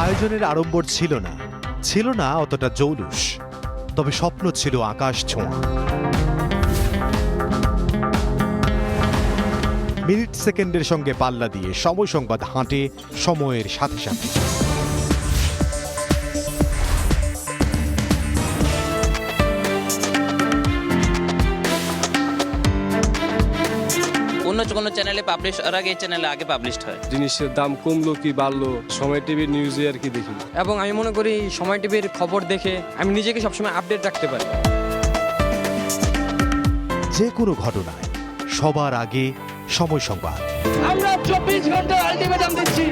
আয়োজনের আড়ম্বর ছিল না অতটা জৌলুস, তবে স্বপ্ন ছিল আকাশ ছোঁয়া। মিনিট সেকেন্ডের সঙ্গে পাল্লা দিয়ে সময় সংবাদ হাঁটে সময়ের সাথে সাথে। অন্য কোনো চ্যানেলে পাবলিশ আর আগে চ্যানেলে আগে পাবলিশড হয়। জিনিসের দাম কমলো কি বাড়লো সময় টিভির নিউজে আর কি দেখি। এবং আমি মনে করি সময় টিভির খবর দেখে আমি নিজেকে সবসময় আপডেট রাখতে পারি। যে কোনো ঘটনায় সবার আগে সময় সংবাদ। আমরা 24 ঘন্টা আলটিমেটাম দিচ্ছি।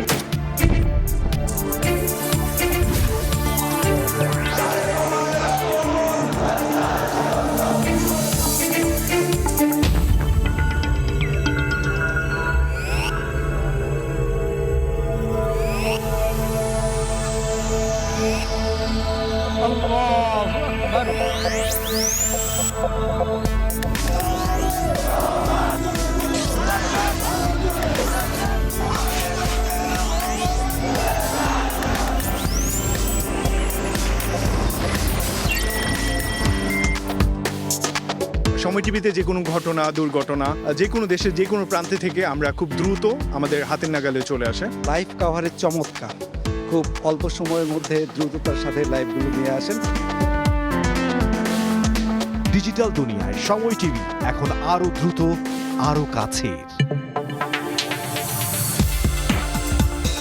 সময় টিভিতে যে কোনো ঘটনা, দুর্ঘটনা, যে কোনো দেশের যে কোনো প্রান্তে থেকে আমরা খুব দ্রুত আমাদের হাতের নাগালে চলে আসে। লাইভ কাভারের চমৎকার, খুব অল্প সময়ের মধ্যে দ্রুততার সাথে লাইভগুলো নিয়ে আসেন। ডিজিটাল দুনিয়ায় সময় টিভি এখন আরো দ্রুত, আরো কাছের।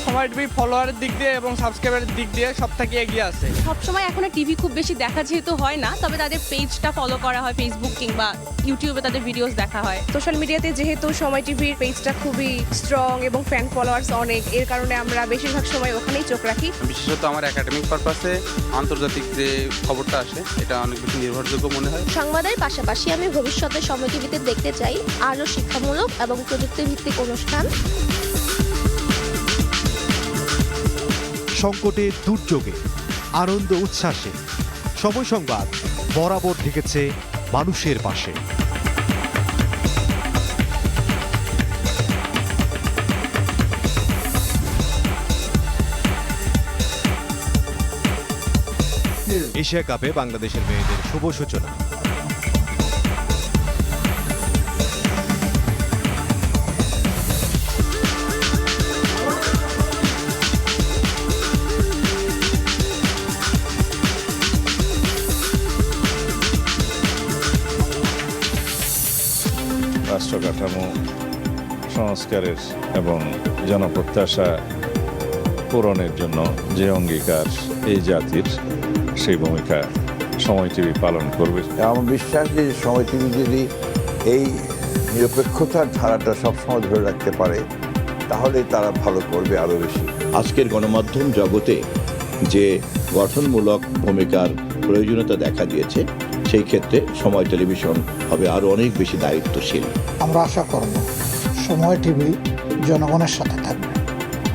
সময় টিভি ফলোয়ারের দিক দিয়ে এবং সাবস্ক্রাইবারের দিক দিয়ে সব থেকে এগিয়ে আছে। সবসময় এখন টিভি খুব বেশি দেখা যেহেতু হয় না, তবে তাদের পেজটা ফলো করা হয়, ফেসবুক কিংবা ইউটিউবে তাদের ভিডিওস দেখা হয়। সোশ্যাল মিডিয়াতে যেহেতু সময় টিভির পেজটা খুবই স্ট্রং এবং ফ্যান ফলোয়ার্স অনেক, এর কারণে আমরা বেশিরভাগ সময় ওখানেই চোখ রাখি। বিশেষত আমার একাডেমিক পারপাসে আন্তর্জাতিক যে খবরটা আসে এটা অনেক বেশি নির্ভরযোগ্য মনে হয়। সংবাদের পাশাপাশি আমি ভবিষ্যতে সময় টিভিতে দেখতে চাই আরও শিক্ষামূলক এবং প্রযুক্তিভিত্তিক অনুষ্ঠান। সংকটে, দুর্যোগে, আনন্দ উচ্ছ্বাসে সময় সংবাদ বরাবর থেকেছে মানুষের পাশে। এশিয়া কাপে বাংলাদেশের মেয়েদের শুভ সূচনা। রাষ্ট্র কাঠামো সংস্কারের এবং জনপ্রত্যাশা পূরণের জন্য যে অঙ্গীকার এই জাতির, সেই ভূমিকা সময় টিভি পালন করবে। আমার বিশ্বাস যে সময় টিভি যদি এই নিরপেক্ষতার ধারাটা সবসময় ধরে রাখতে পারে তাহলে তারা ভালো করবে আরও বেশি। আজকের গণমাধ্যম জগতে যে গঠনমূলক ভূমিকার প্রয়োজনীয়তা দেখা দিয়েছে, সেই ক্ষেত্রে সময় টেলিভিশন হবে আরও অনেক বেশি দায়িত্বশীল। আমরা আশা করব সময় টিভি জনগণের সাথে থাকবে,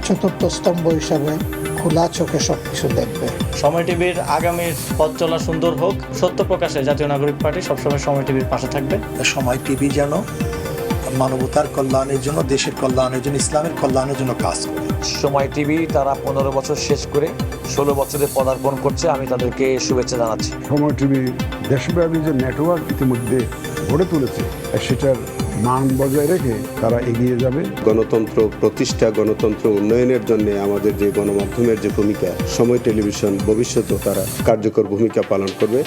চতুর্থ স্তম্ভ হিসাবে খোলা চোখে সবকিছু দেখবে। সময় টিভির আগামীর পথ চলা সুন্দর হোক। সত্য প্রকাশে জাতীয় নাগরিক পার্টি সবসময় সময় টিভির পাশে থাকবে। সময় টিভি যেন মানবতার কল্যাণের জন্য, দেশের কল্যাণের জন্য, ইসলামের কল্যাণের জন্য কাজ করে। সময় টিভি তারা 15 বছর শেষ করে 16 বছরে পদার্পণ করছে, আমি তাদেরকে শুভেচ্ছা জানাচ্ছি। সময় টিভি দেশব্যাপী যে নেটওয়ার্ক ইতিমধ্যে গড়ে তুলেছে, সেটার মান বজায় রেখে তারা এগিয়ে যাবে। গণতন্ত্র প্রতিষ্ঠা, গণতন্ত্র উন্নয়নের জন্য আমাদের যে গণমাধ্যমের যে ভূমিকা, সময় টেলিভিশন ভবিষ্যতেও তারা কার্যকর ভূমিকা পালন করবে।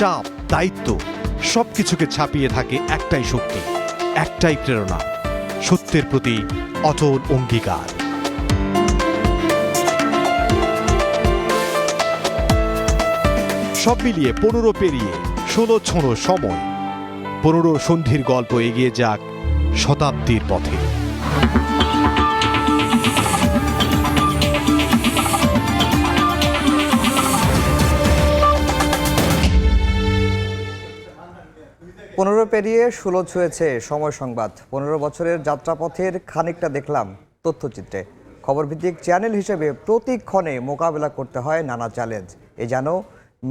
চাপ, দায়িত্ব সবকিছুকে ছাপিয়ে থাকে একটাই শক্তি, একটাই প্রেরণা, সত্যের প্রতি অটল অঙ্গীকার। সব মিলিয়ে 15 পেরিয়ে 16 ছোঁড়ো সময়। 15 সন্ধির গল্প এগিয়ে যাক শতাব্দীর পথে। পনেরো পেরিয়ে 16 ছুঁয়েছে সময় সংবাদ। 15 বছরের যাত্রাপথের খানিকটা দেখলাম তথ্যচিত্রে। খবরভিত্তিক চ্যানেল হিসেবে প্রতিক্ষণে মোকাবেলা করতে হয় নানা চ্যালেঞ্জ। এ যেন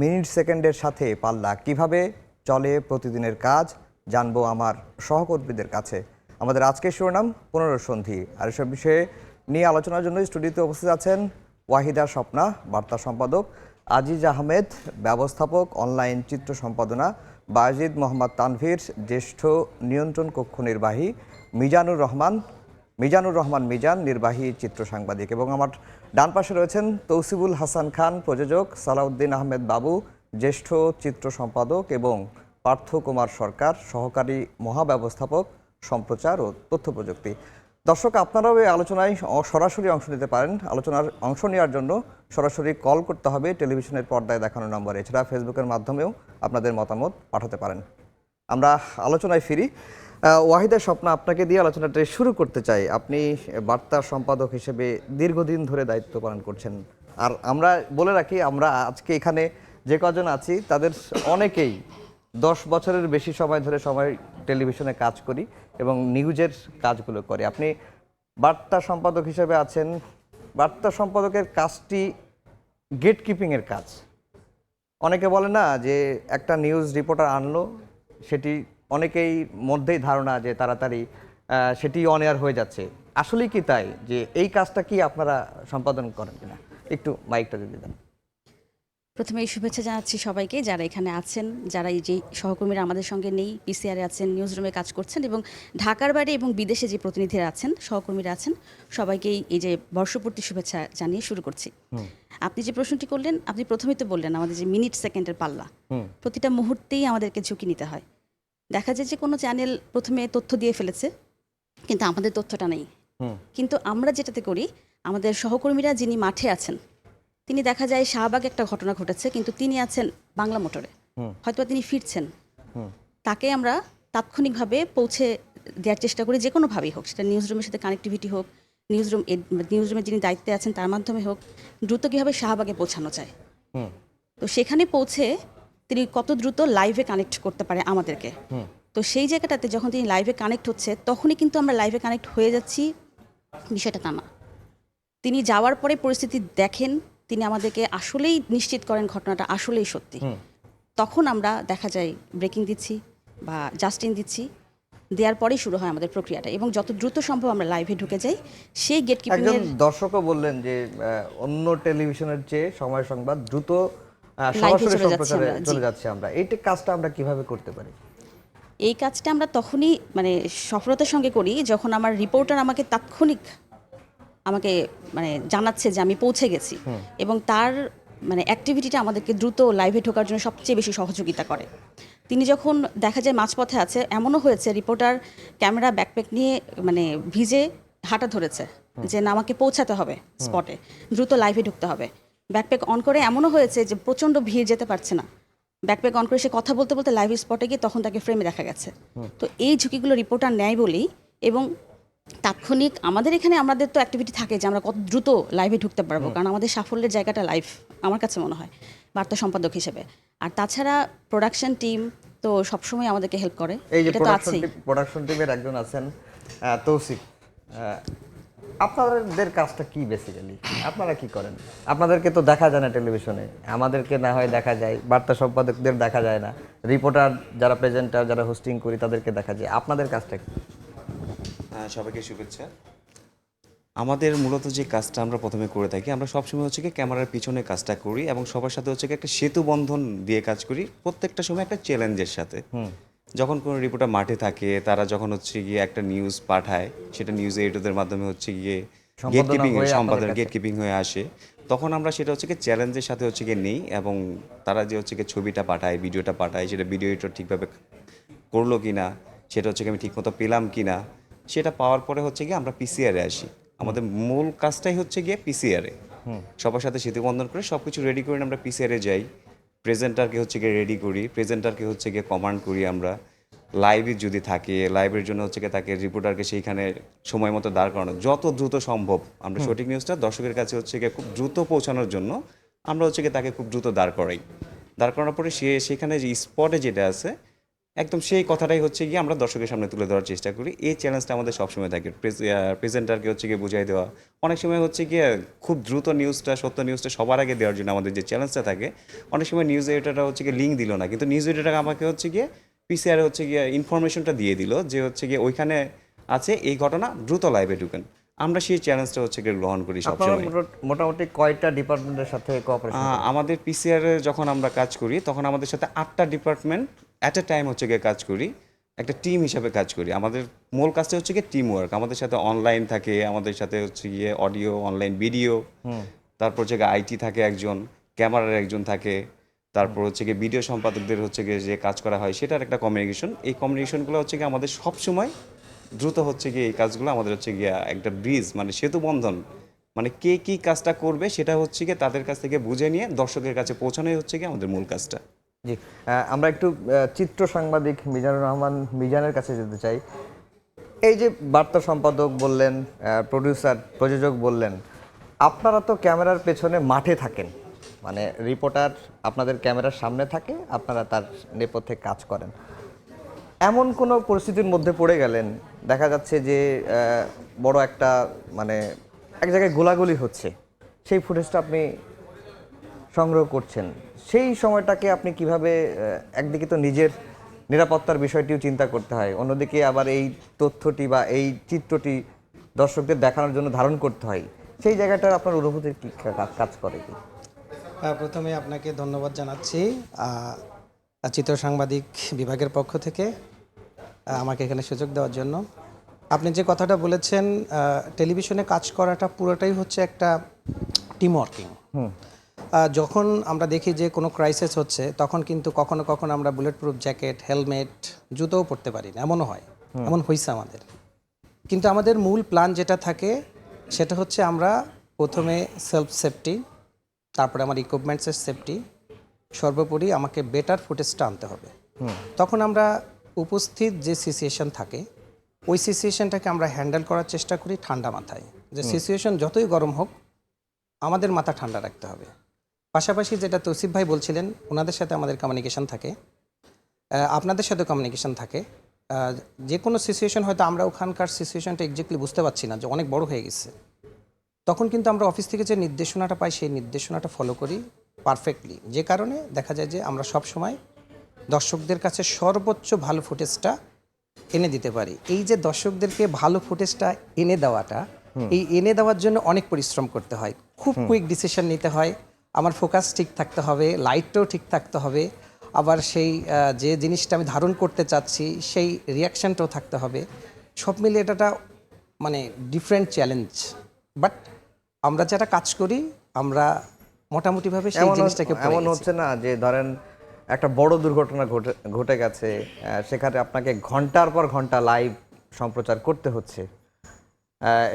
মিনিট সেকেন্ডের সাথে পাল্লা। কিভাবে চলে প্রতিদিনের কাজ জানবো আমার সহকর্মীদের কাছে। আমাদের আজকের শিরোনাম 15 সন্ধি। আর এসব বিষয়ে নিয়ে আলোচনার জন্য স্টুডিওতে উপস্থিত আছেন ওয়াহিদা স্বপ্না, বার্তা সম্পাদক; আজিজ আহমেদ, ব্যবস্থাপক অনলাইন চিত্র সম্পাদনা; বাজিদ মোহাম্মদ তানভীর, জ্যেষ্ঠ নিয়ন্ত্রণ কক্ষ নির্বাহী; মিজানুর রহমান মিজান, নির্বাহী চিত্র সাংবাদিক; এবং আমার ডান পাশে রয়েছেন তৌসিবুল হাসান খান, প্রযোজক; সালাউদ্দিন আহমেদ বাবু, জ্যেষ্ঠ চিত্র সম্পাদক; এবং পার্থ কুমার সরকার, সহকারী মহাব্যবস্থাপক সম্প্রচার ও তথ্য প্রযুক্তি। দর্শক, আপনারাও এই আলোচনায় সরাসরি অংশ নিতে পারেন। আলোচনার অংশ নেওয়ার জন্য সরাসরি কল করতে হবে টেলিভিশনের পর্দায় দেখানো নম্বরে। এছাড়া ফেসবুকের মাধ্যমেও আপনাদের মতামত পাঠাতে পারেন। আমরা আলোচনায় ফিরি। ওয়াহিদা স্বপ্না, আপনাকে দিয়ে আলোচনাটা শুরু করতে চাই। আপনি বার্তা সম্পাদক হিসেবে দীর্ঘদিন ধরে দায়িত্ব পালন করছেন। আর আমরা বলে রাখি, আমরা আজকে এখানে যে কজন আছি তাদের অনেকেই 10 বছরের বেশি সময় ধরে টেলিভিশনে কাজ করি এবং নিউজের কাজগুলো করি। আপনি বার্তা সম্পাদক হিসেবে আছেন। বার্তা সম্পাদকের কাজটি গেট কিপিংয়ের কাজ। অনেকে বলে না যে একটা নিউজ রিপোর্টার আনলো, সেটি অনেকেই মধ্যেই ধারণা যে তাড়াতাড়ি সেটি অন এয়ার হয়ে যাচ্ছে। আসলেই কি তাই, যে এই কাজটা কি আপনারা সম্পাদন করেন কিনা? একটু মাইকটা যদি দেন। প্রথমে এই শুভেচ্ছা জানাচ্ছি সবাইকে যারা এখানে আছেন, যারা এই যে সহকর্মীরা আমাদের সঙ্গে নেই, পিসিআরে আছেন, নিউজ রুমে কাজ করছেন, এবং ঢাকার বাইরে এবং বিদেশে যে প্রতিনিধিরা আছেন, সহকর্মীরা আছেন, সবাইকেই এই যে বর্ষপূর্তি শুভেচ্ছা জানিয়ে শুরু করছি। আপনি যে প্রশ্নটি করলেন, আপনি প্রথমেই তো বললেন আমাদের যে মিনিট সেকেন্ডের পাল্লা, প্রতিটা মুহূর্তেই আমাদেরকে ঝুঁকি নিতে হয়। দেখা যায় যে কোনো চ্যানেল প্রথমে তথ্য দিয়ে ফেলেছে, কিন্তু আমাদের তথ্যটা নেই। কিন্তু আমরা যেটাতে করি, আমাদের সহকর্মীরা যিনি মাঠে আছেন, তিনি দেখা যায় শাহবাগে একটা ঘটনা ঘটেছে, কিন্তু তিনি আছেন বাংলা মোটরে, হয়তো তিনি ফিরছেন, তাকে আমরা তাৎক্ষণিকভাবে পৌঁছে দেওয়ার চেষ্টা করি, যে কোনোভাবেই হোক, সেটা নিউজ রুমের সাথে কানেক্টিভিটি হোক, নিউজ রুমের যিনি দায়িত্বে আছেন তার মাধ্যমে হোক, দ্রুত কীভাবে শাহবাগে পৌঁছানো যায়। তো সেখানে পৌঁছে তিনি কত দ্রুত লাইভে কানেক্ট করতে পারে আমাদেরকে। তো সেই জায়গাটাতে যখন তিনি লাইভে কানেক্ট হচ্ছে, তখনই কিন্তু আমরা লাইভে কানেক্ট হয়ে যাচ্ছি, বিষয়টা তা না। তিনি যাওয়ার পরে পরিস্থিতি দেখেন, তিনি আমাদেরকে আসলেই নিশ্চিত করেন ঘটনাটা আসলেই সত্যি, তখন আমরা দেখা যায় ব্রেকিং দিচ্ছি বা জাস্টিন দিচ্ছি, দেওয়ার পরেই শুরু হয় আমাদের প্রক্রিয়াটা, এবং যত দ্রুত সম্ভব আমরা লাইভে ঢুকে যাই। সেই গেট কিপিং এর দর্শকও বললেন যে অন্য টেলিভিশনের চেয়ে সময় সংবাদ দ্রুত সরাসরি সম্প্রচারে চলে যাচ্ছে। আমরা এইটা কাজটা আমরা কিভাবে করতে পারি? এই কাজটা আমরা তখনই সফলতার সঙ্গে করি যখন আমার রিপোর্টার আমাকে তাৎক্ষণিক জানাচ্ছে যে আমি পৌঁছে গেছি, এবং তার অ্যাক্টিভিটিটা আমাদেরকে দ্রুত লাইভে ঢোকার জন্য সবচেয়ে বেশি সহযোগিতা করে। তিনি যখন দেখা যায় মাঝপথে আছে, এমনও হয়েছে রিপোর্টার ক্যামেরা ব্যাকপ্যাক নিয়ে ভিজে হাঁটা ধরেছে যে না, আমাকে পৌঁছাতে হবে স্পটে, দ্রুত লাইভে ঢুকতে হবে। ব্যাকপ্যাক অন করে এমনও হয়েছে যে প্রচণ্ড ভিড়, যেতে পারছে না, ব্যাকপ্যাক অন করে সে কথা বলতে বলতে লাইভ স্পটে গিয়ে তখন তাকে ফ্রেমে দেখা গেছে। তো এই ঝুঁকিগুলো রিপোর্টার নেয় বলেই, এবং তাৎক্ষণিক আমাদের এখানে আমাদের তো অ্যাক্টিভিটি থাকে যে আমরা কত দ্রুত লাইভে ঢুকতে পারবো, কারণ আমাদের সাফল্যের জায়গাটা লাইভ, আমার কাছে মনে হয় বার্তা সম্পাদক হিসেবে। আর তাছাড়া প্রোডাকশন টিম তো সবসময় আমাদেরকে হেল্প করে। এই যে প্রোডাকশন টিমের একজন আছেন তৌসিফ, আপনাদের কাজটা কি বেসিক্যালি? আপনারা কি করেন? আপনাদেরকে তো দেখা যায় না টেলিভিশনে, আমাদেরকে না হয় দেখা যায়, বার্তা সম্পাদকদের দেখা যায় না, রিপোর্টার যারা প্রেজেন্টার যারা হোস্টিং করি তাদেরকে দেখা যায়। আপনাদের কাজটা কি? সবাইকে শুভেচ্ছা। আমাদের মূলত যে কাজটা আমরা প্রথমে করে থাকি, আমরা সবসময় হচ্ছে কি ক্যামেরার পিছনে কাজটা করি এবং সবার সাথে হচ্ছে কি একটা সেতু বন্ধন দিয়ে কাজ করি, প্রত্যেকটা সময় একটা চ্যালেঞ্জের সাথে। যখন কোনো রিপোর্টার মাঠে থাকে, তারা যখন হচ্ছে গিয়ে একটা নিউজ পাঠায়, সেটা নিউজ এডিটরদের মাধ্যমে হচ্ছে গিয়ে গেট কিপিং হয়ে আসে, তখন আমরা সেটা হচ্ছে কি চ্যালেঞ্জের সাথে হচ্ছে গিয়ে নেই, এবং তারা যে হচ্ছে কি ছবিটা পাঠায়, ভিডিওটা পাঠায়, সেটা ভিডিও এডিটর ঠিকভাবে করলো কিনা, সেটা হচ্ছে কি আমি ঠিকমতো পেলাম কিনা, সেটা পাওয়ার পরে হচ্ছে গিয়ে আমরা পিসিআরে আসি। আমাদের মূল কাজটাই হচ্ছে গিয়ে পিসিআরে, সবার সাথে সেতুবন্ধন করে সব কিছু রেডি করে আমরা পিসিআরে যাই। প্রেজেন্টারকে হচ্ছে গিয়ে রেডি করি, প্রেজেন্টারকে হচ্ছে গিয়ে কমান্ড করি আমরা, লাইভে যদি থাকে লাইভের জন্য হচ্ছে গিয়ে তাকে রিপোর্টারকে সেইখানে সময় মতো দাঁড় করানো, যত দ্রুত সম্ভব আমরা সঠিক নিউজটা দর্শকের কাছে হচ্ছে গিয়ে খুব দ্রুত পৌঁছানোর জন্য আমরা হচ্ছে গিয়ে তাকে খুব দ্রুত দাঁড় করানোর পরে সেখানে যে স্পটে যেটা আছে একদম সেই কথাটাই হচ্ছে গিয়ে আমরা দর্শকের সামনে তুলে ধরার চেষ্টা করি। এই চ্যালেঞ্জটা আমাদের সবসময় থাকে, প্রেজেন্টারকে হচ্ছে গিয়ে বুঝাই দেওয়া, অনেক সময় হচ্ছে গিয়ে খুব দ্রুত নিউজটা সত্য নিউজটা সবার আগে দেওয়ার জন্য আমাদের যে চ্যালেঞ্জটা থাকে, অনেক সময় নিউজ এডিটরটা হচ্ছে গিয়ে লিঙ্ক দিল না, কিন্তু নিউজ এডিটর আমাকে হচ্ছে গিয়ে পিসিআর হচ্ছে গিয়ে ইনফরমেশনটা দিয়ে দিল যে হচ্ছে গিয়ে ওইখানে আছে এই ঘটনা, দ্রুত লাইভে ঢুকেন। আমরা সেই চ্যালেঞ্জটা হচ্ছে গিয়ে গ্রহণ করি সবসময়। মোটামুটি কয়টা ডিপার্টমেন্টের সাথে কোঅপারেশন? আমাদের পিসিআর যখন আমরা কাজ করি তখন আমাদের সাথে 8টা ডিপার্টমেন্ট অ্যাট এ টাইম হচ্ছে গিয়ে কাজ করি, একটা টিম হিসাবে কাজ করি। আমাদের মূল কাজটা হচ্ছে গিয়ে টিম ওয়ার্ক। আমাদের সাথে অনলাইন থাকে, আমাদের সাথে হচ্ছে গিয়ে অডিও, অনলাইন ভিডিও, তারপর হচ্ছে গিয়ে আইটি থাকে একজন, ক্যামেরার একজন থাকে, তারপর হচ্ছে গিয়ে ভিডিও সম্পাদকদের হচ্ছে গিয়ে যে কাজ করা হয় সেটার একটা কমিউনিকেশন। এই কমিউনিকেশনগুলো হচ্ছে গিয়ে আমাদের সবসময় দ্রুত হচ্ছে গিয়ে এই কাজগুলো আমাদের হচ্ছে গিয়ে একটা ব্রিজ মানে সেতু বন্ধন, মানে কে কী কাজটা করবে সেটা হচ্ছে গিয়ে তাদের কাছ থেকে বুঝে নিয়ে দর্শকের কাছে পৌঁছানোই হচ্ছে গিয়ে আমাদের মূল কাজটা। জি, আমরা একটু চিত্র সাংবাদিক মিজানুর রহমান মিজানের কাছে যেতে চাই। এই যে বার্তা সম্পাদক বললেন, প্রোডিউসার প্রযোজক বললেন, আপনারা তো ক্যামেরার পেছনে মাঠে থাকেন, মানে রিপোর্টার আপনাদের ক্যামেরার সামনে থাকে, আপনারা তার নেপথ্যে কাজ করেন। এমন কোনো পরিস্থিতির মধ্যে পড়ে গেলেন, দেখা যাচ্ছে যে বড় একটা মানে এক জায়গায় গোলাগুলি হচ্ছে, সেই ফুটেজটা আপনি সংগ্রহ করছেন, সেই সময়টাকে আপনি কিভাবে, একদিকে তো নিজের নিরাপত্তার বিষয়টিও চিন্তা করতে হয়, অন্যদিকে আবার এই তথ্যটি বা এই চিত্রটি দর্শকদের দেখানোর জন্য ধারণ করতে হয়, সেই জায়গাটার আপনার অনুভূতির কি কাজ করে কি? প্রথমে আপনাকে ধন্যবাদ জানাচ্ছি চিত্র সাংবাদিক বিভাগের পক্ষ থেকে আমাকে এখানে সুযোগ দেওয়ার জন্য। আপনি যে কথাটা বলেছেন, টেলিভিশনে কাজ করাটা পুরোটাই হচ্ছে একটা টিম ওয়ার্কিং। যখন আমরা দেখি যে কোনো ক্রাইসিস হচ্ছে তখন কিন্তু কখনো কখনো আমরা বুলেট প্রুফ জ্যাকেট, হেলমেট, জুতোও পরতে পারি না, এমনও হয়, এমন হয়েছে আমাদের। কিন্তু আমাদের মূল প্ল্যান যেটা থাকে সেটা হচ্ছে আমরা প্রথমে সেলফ সেফটি, তারপরে আমার ইকুইপমেন্টসের সেফটি, সর্বোপরি আমাকে বেটার ফুটেজটা আনতে হবে। তখন আমরা উপস্থিত যে সিচুয়েশন থাকে ওই সিচুয়েশনটাকে আমরা হ্যান্ডেল করার চেষ্টা করি ঠান্ডা মাথায়, যে সিচুয়েশন যতই গরম হোক আমাদের মাথা ঠান্ডা রাখতে হবে। পাশাপাশি যেটা তৌসিফ ভাই বলছিলেন, ওনাদের সাথে আমাদের কমিউনিকেশন থাকে, আপনাদের সাথে কমিউনিকেশন থাকে। যে কোনো সিচুয়েশন হয়তো আমরা ওখানকার সিচুয়েশনটা এক্স্যাক্টলি বুঝতে পারছি না, যে অনেক বড় হয়ে গেছে, তখন কিন্তু আমরা অফিস থেকে যে নির্দেশনাটা পাই সেই নির্দেশনাটা ফলো করি পারফেক্টলি, যে কারণে দেখা যায় যে আমরা সব সময় দর্শকদের কাছে সর্বোচ্চ ভালো ফুটেজটা এনে দিতে পারি। এই যে দর্শকদেরকে ভালো ফুটেজটা এনে দেওয়াটা, এই এনে দেওয়ার জন্য অনেক পরিশ্রম করতে হয়, খুব কুইক ডিসিশন নিতে হয়, আমার ফোকাস ঠিক থাকতে হবে, লাইটটাও ঠিক থাকতে হবে, আবার সেই যে জিনিসটা আমি ধারণ করতে চাচ্ছি সেই রিয়াকশানটাও থাকতে হবে। সব মিলে এটা মানে ডিফারেন্ট চ্যালেঞ্জ, বাট আমরা যারা কাজ করি আমরা মোটামুটিভাবে সেই জিনিসটাকে, এমন হচ্ছে না যে ধরেন একটা বড় দুর্ঘটনা ঘটে গেছে, সেখানে আপনাকে ঘন্টার পর ঘন্টা লাইভ সম্প্রচার করতে হচ্ছে,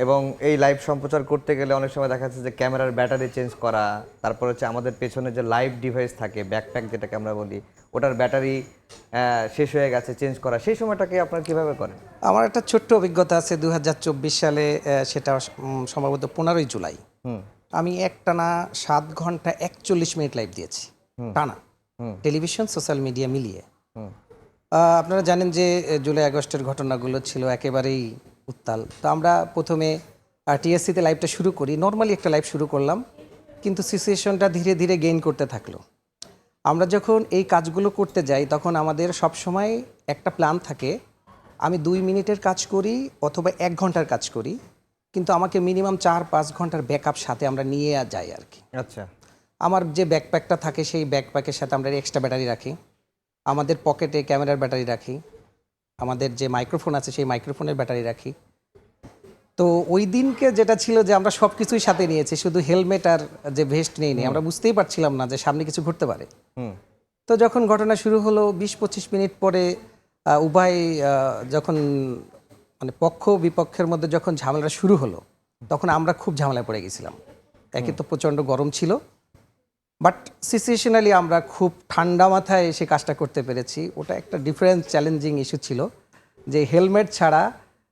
এবং এই লাইভ সম্প্রচার করতে গেলে অনেক সময় দেখা যাচ্ছে যে ক্যামেরার ব্যাটারি চেঞ্জ করা, তারপর হচ্ছে আমাদের পেছনে যে লাইভ ডিভাইস থাকে, ব্যাকপ্যাক যেটাকে আমরা বলি, ওটার ব্যাটারি শেষ হয়ে গেছে, চেঞ্জ করা, সেই সময়টাকে আপনারা কীভাবে করেন? আমার একটা ছোট্ট অভিজ্ঞতা আছে 2024 সালে, সেটা সম্ভবত 15ই জুলাই। আমি একটানা 7 ঘন্টা 41 মিনিট লাইভ দিয়েছি, টানা, টেলিভিশন সোশ্যাল মিডিয়া মিলিয়ে। আপনারা জানেন যে জুলাই আগস্টের ঘটনাগুলো ছিল একেবারেই উত্তাল। তো আমরা প্রথমে টিএসসিতে লাইভটা শুরু করি, নর্মালি একটা লাইভ শুরু করলাম, কিন্তু সিচুয়েশনটা ধীরে ধীরে গেইন করতে থাকলো। আমরা যখন এই কাজগুলো করতে যাই তখন আমাদের সব সময় একটা প্ল্যান থাকে, আমি 2 মিনিটের কাজ করি অথবা 1 ঘন্টার কাজ করি, কিন্তু আমাকে মিনিমাম 4-5 ঘন্টার ব্যাকআপ সাথে আমরা নিয়ে যাই আর কি। আচ্ছা, আমার যে ব্যাকপ্যাকটা থাকে সেই ব্যাকপ্যাকের সাথে আমরা এক্সট্রা ব্যাটারি রাখি, আমাদের পকেটে ক্যামেরার ব্যাটারি রাখি, আমাদের যে মাইক্রোফোন আছে সেই মাইক্রোফোনের ব্যাটারি রাখি। তো ওই দিনকে যেটা ছিল যে আমরা সব কিছুই সাথে নিয়েছি, শুধু হেলমেট আর যে ভেস্ট নেই, আমরা বুঝতেই পারছিলাম না যে সামনে কিছু ঘটতে পারে। তো যখন ঘটনা শুরু হলো 20-25 মিনিট পরে উভয় যখন মানে পক্ষ বিপক্ষের মধ্যে যখন ঝামেলাটা শুরু হলো তখন আমরা খুব ঝামেলায় পড়ে গেছিলাম। একে তো প্রচণ্ড গরম ছিল, বাট সিচুয়েশনালি আমরা খুব ঠান্ডা মাথায় এসে কাজটা করতে পেরেছি। ওটা একটা ডিফারেন্ট চ্যালেঞ্জিং ইস্যু ছিল যে হেলমেট ছাড়া,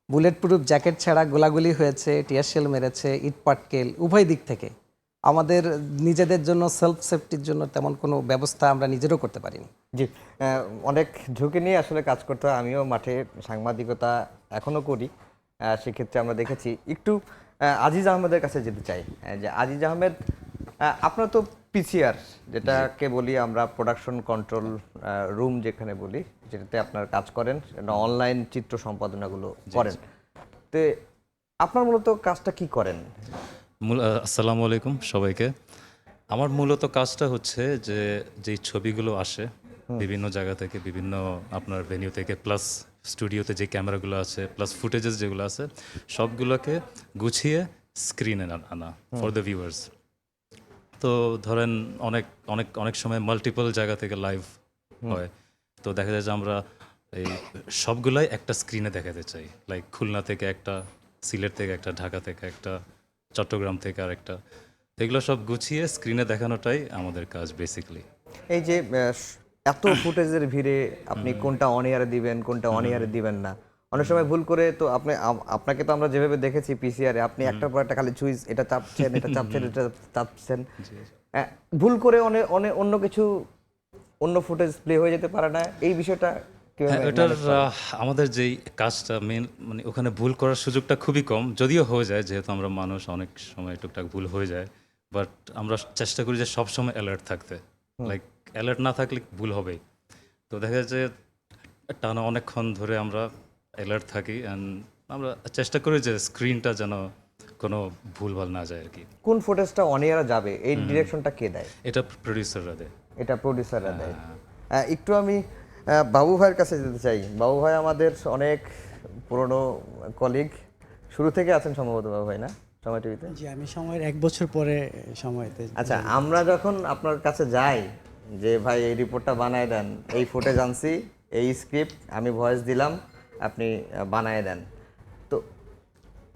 বুলেট প্রুফ জ্যাকেট ছাড়া গোলাগুলি হয়েছে, টিয়ার শেল মেরেছে, ইট পাটকেল উভয় দিক থেকে। আমাদের নিজেদের জন্য সেলফ সেফটির জন্য তেমন কোনো ব্যবস্থা আমরা নিজেরও করতে পারিনি। জি, অনেক ঝুঁকি নিয়ে আসলে কাজ করতে হয়। আমিও মাঠে সাংবাদিকতা এখনও করি, সেক্ষেত্রে আমরা দেখেছি। একটু আজিজ আহমেদের কাছে যেতে চাই যে আজিজ আহমেদ, আপনার তো পিসিআর, যেটাকে বলি আমরা প্রোডাকশন কন্ট্রোল রুম যেখানে বলি, যেটাতে আপনার কাজ করেন, অনলাইন চিত্র সম্পাদনাগুলো করেন, তো আপনার মূলত কাজটা কি করেন? আসসালামু আলাইকুম সবাইকে। আমার মূলত কাজটা হচ্ছে যে যেই ছবিগুলো আসে বিভিন্ন জায়গা থেকে, বিভিন্ন আপনার ভেন্যু থেকে, প্লাস স্টুডিওতে যে ক্যামেরাগুলো আছে, প্লাস ফুটেজেস যেগুলো আছে, সবগুলোকে গুছিয়ে স্ক্রিনে আনা ফর দ্য ভিউয়ার্স। তো ধরেন অনেক অনেক অনেক সময় মাল্টিপল জায়গা থেকে লাইভ হয়, তো দেখা যায় যে আমরা এই সবগুলাই একটা স্ক্রিনে দেখাতে চাই। লাইক খুলনা থেকে একটা, সিলেট থেকে একটা, ঢাকা থেকে একটা, চট্টগ্রাম থেকে আরেকটা, এগুলো সব গুছিয়ে স্ক্রিনে দেখানোটাই আমাদের কাজ বেসিক্যালি। এই যে এত ফুটেজের ভিড়ে আপনি কোনটা অন এয়ারে দিবেন, কোনটা অন এয়ারে দিবেন না, অনেক সময় ভুল করে, তো আপনাকে তো আমরা যেভাবে দেখেছি পিসিআরে, আপনি একটার পর একটা খালি চুইজ, এটা চাপছেন, এটা চাপছেন, এটা চাপছেন, ভুল করে অন্য কিছু, অন্য ফুটেজ প্লে হয়ে যেতে পারে না, এই বিষয়টা এটার আমাদের যেই কাজটা মেন, মানে ওখানে ভুল করার সুযোগটা খুবই কম, যদিও হয়ে যায়, যেহেতু আমরা মানুষ, অনেক সময় টুকটাক ভুল হয়ে যায়, বাট আমরা চেষ্টা করি যে সবসময় অ্যালার্ট থাকতে। লাইক অ্যালার্ট না থাকলে ভুল হবেই। তো দেখা যায় যে টানা অনেকক্ষণ ধরে আমরা অ্যালার্ট থাকি, অ্যান্ড আমরা চেষ্টা করি যে স্ক্রিনটা যেন কোনো ভুলভাল না যায় আর কি। কোন ফুটেজটা অন এয়ারে যাবে এই ডিরেকশনটা কে দেয়? এটা প্রোডিউসাররা দেয়। এটা প্রোডিউসাররা দেয়। একটু আমি বাবু ভাইয়ের কাছে যেতে চাই। বাবু ভাই আমাদের অনেক পুরনো কলিগ, শুরু থেকে আছেন সম্ভবত বাবু ভাই, না সময় টিভিতে? জি, আমি সময়ের 1 বছর পরে সময়তে। আচ্ছা, আমরা যখন আপনার কাছে যাই যে ভাই এই রিপোর্টটা বানায় দেন, এই ফুটেজ আনছি, এই স্ক্রিপ্ট, আমি ভয়েস দিলাম, আপনি বানায় দেন, তো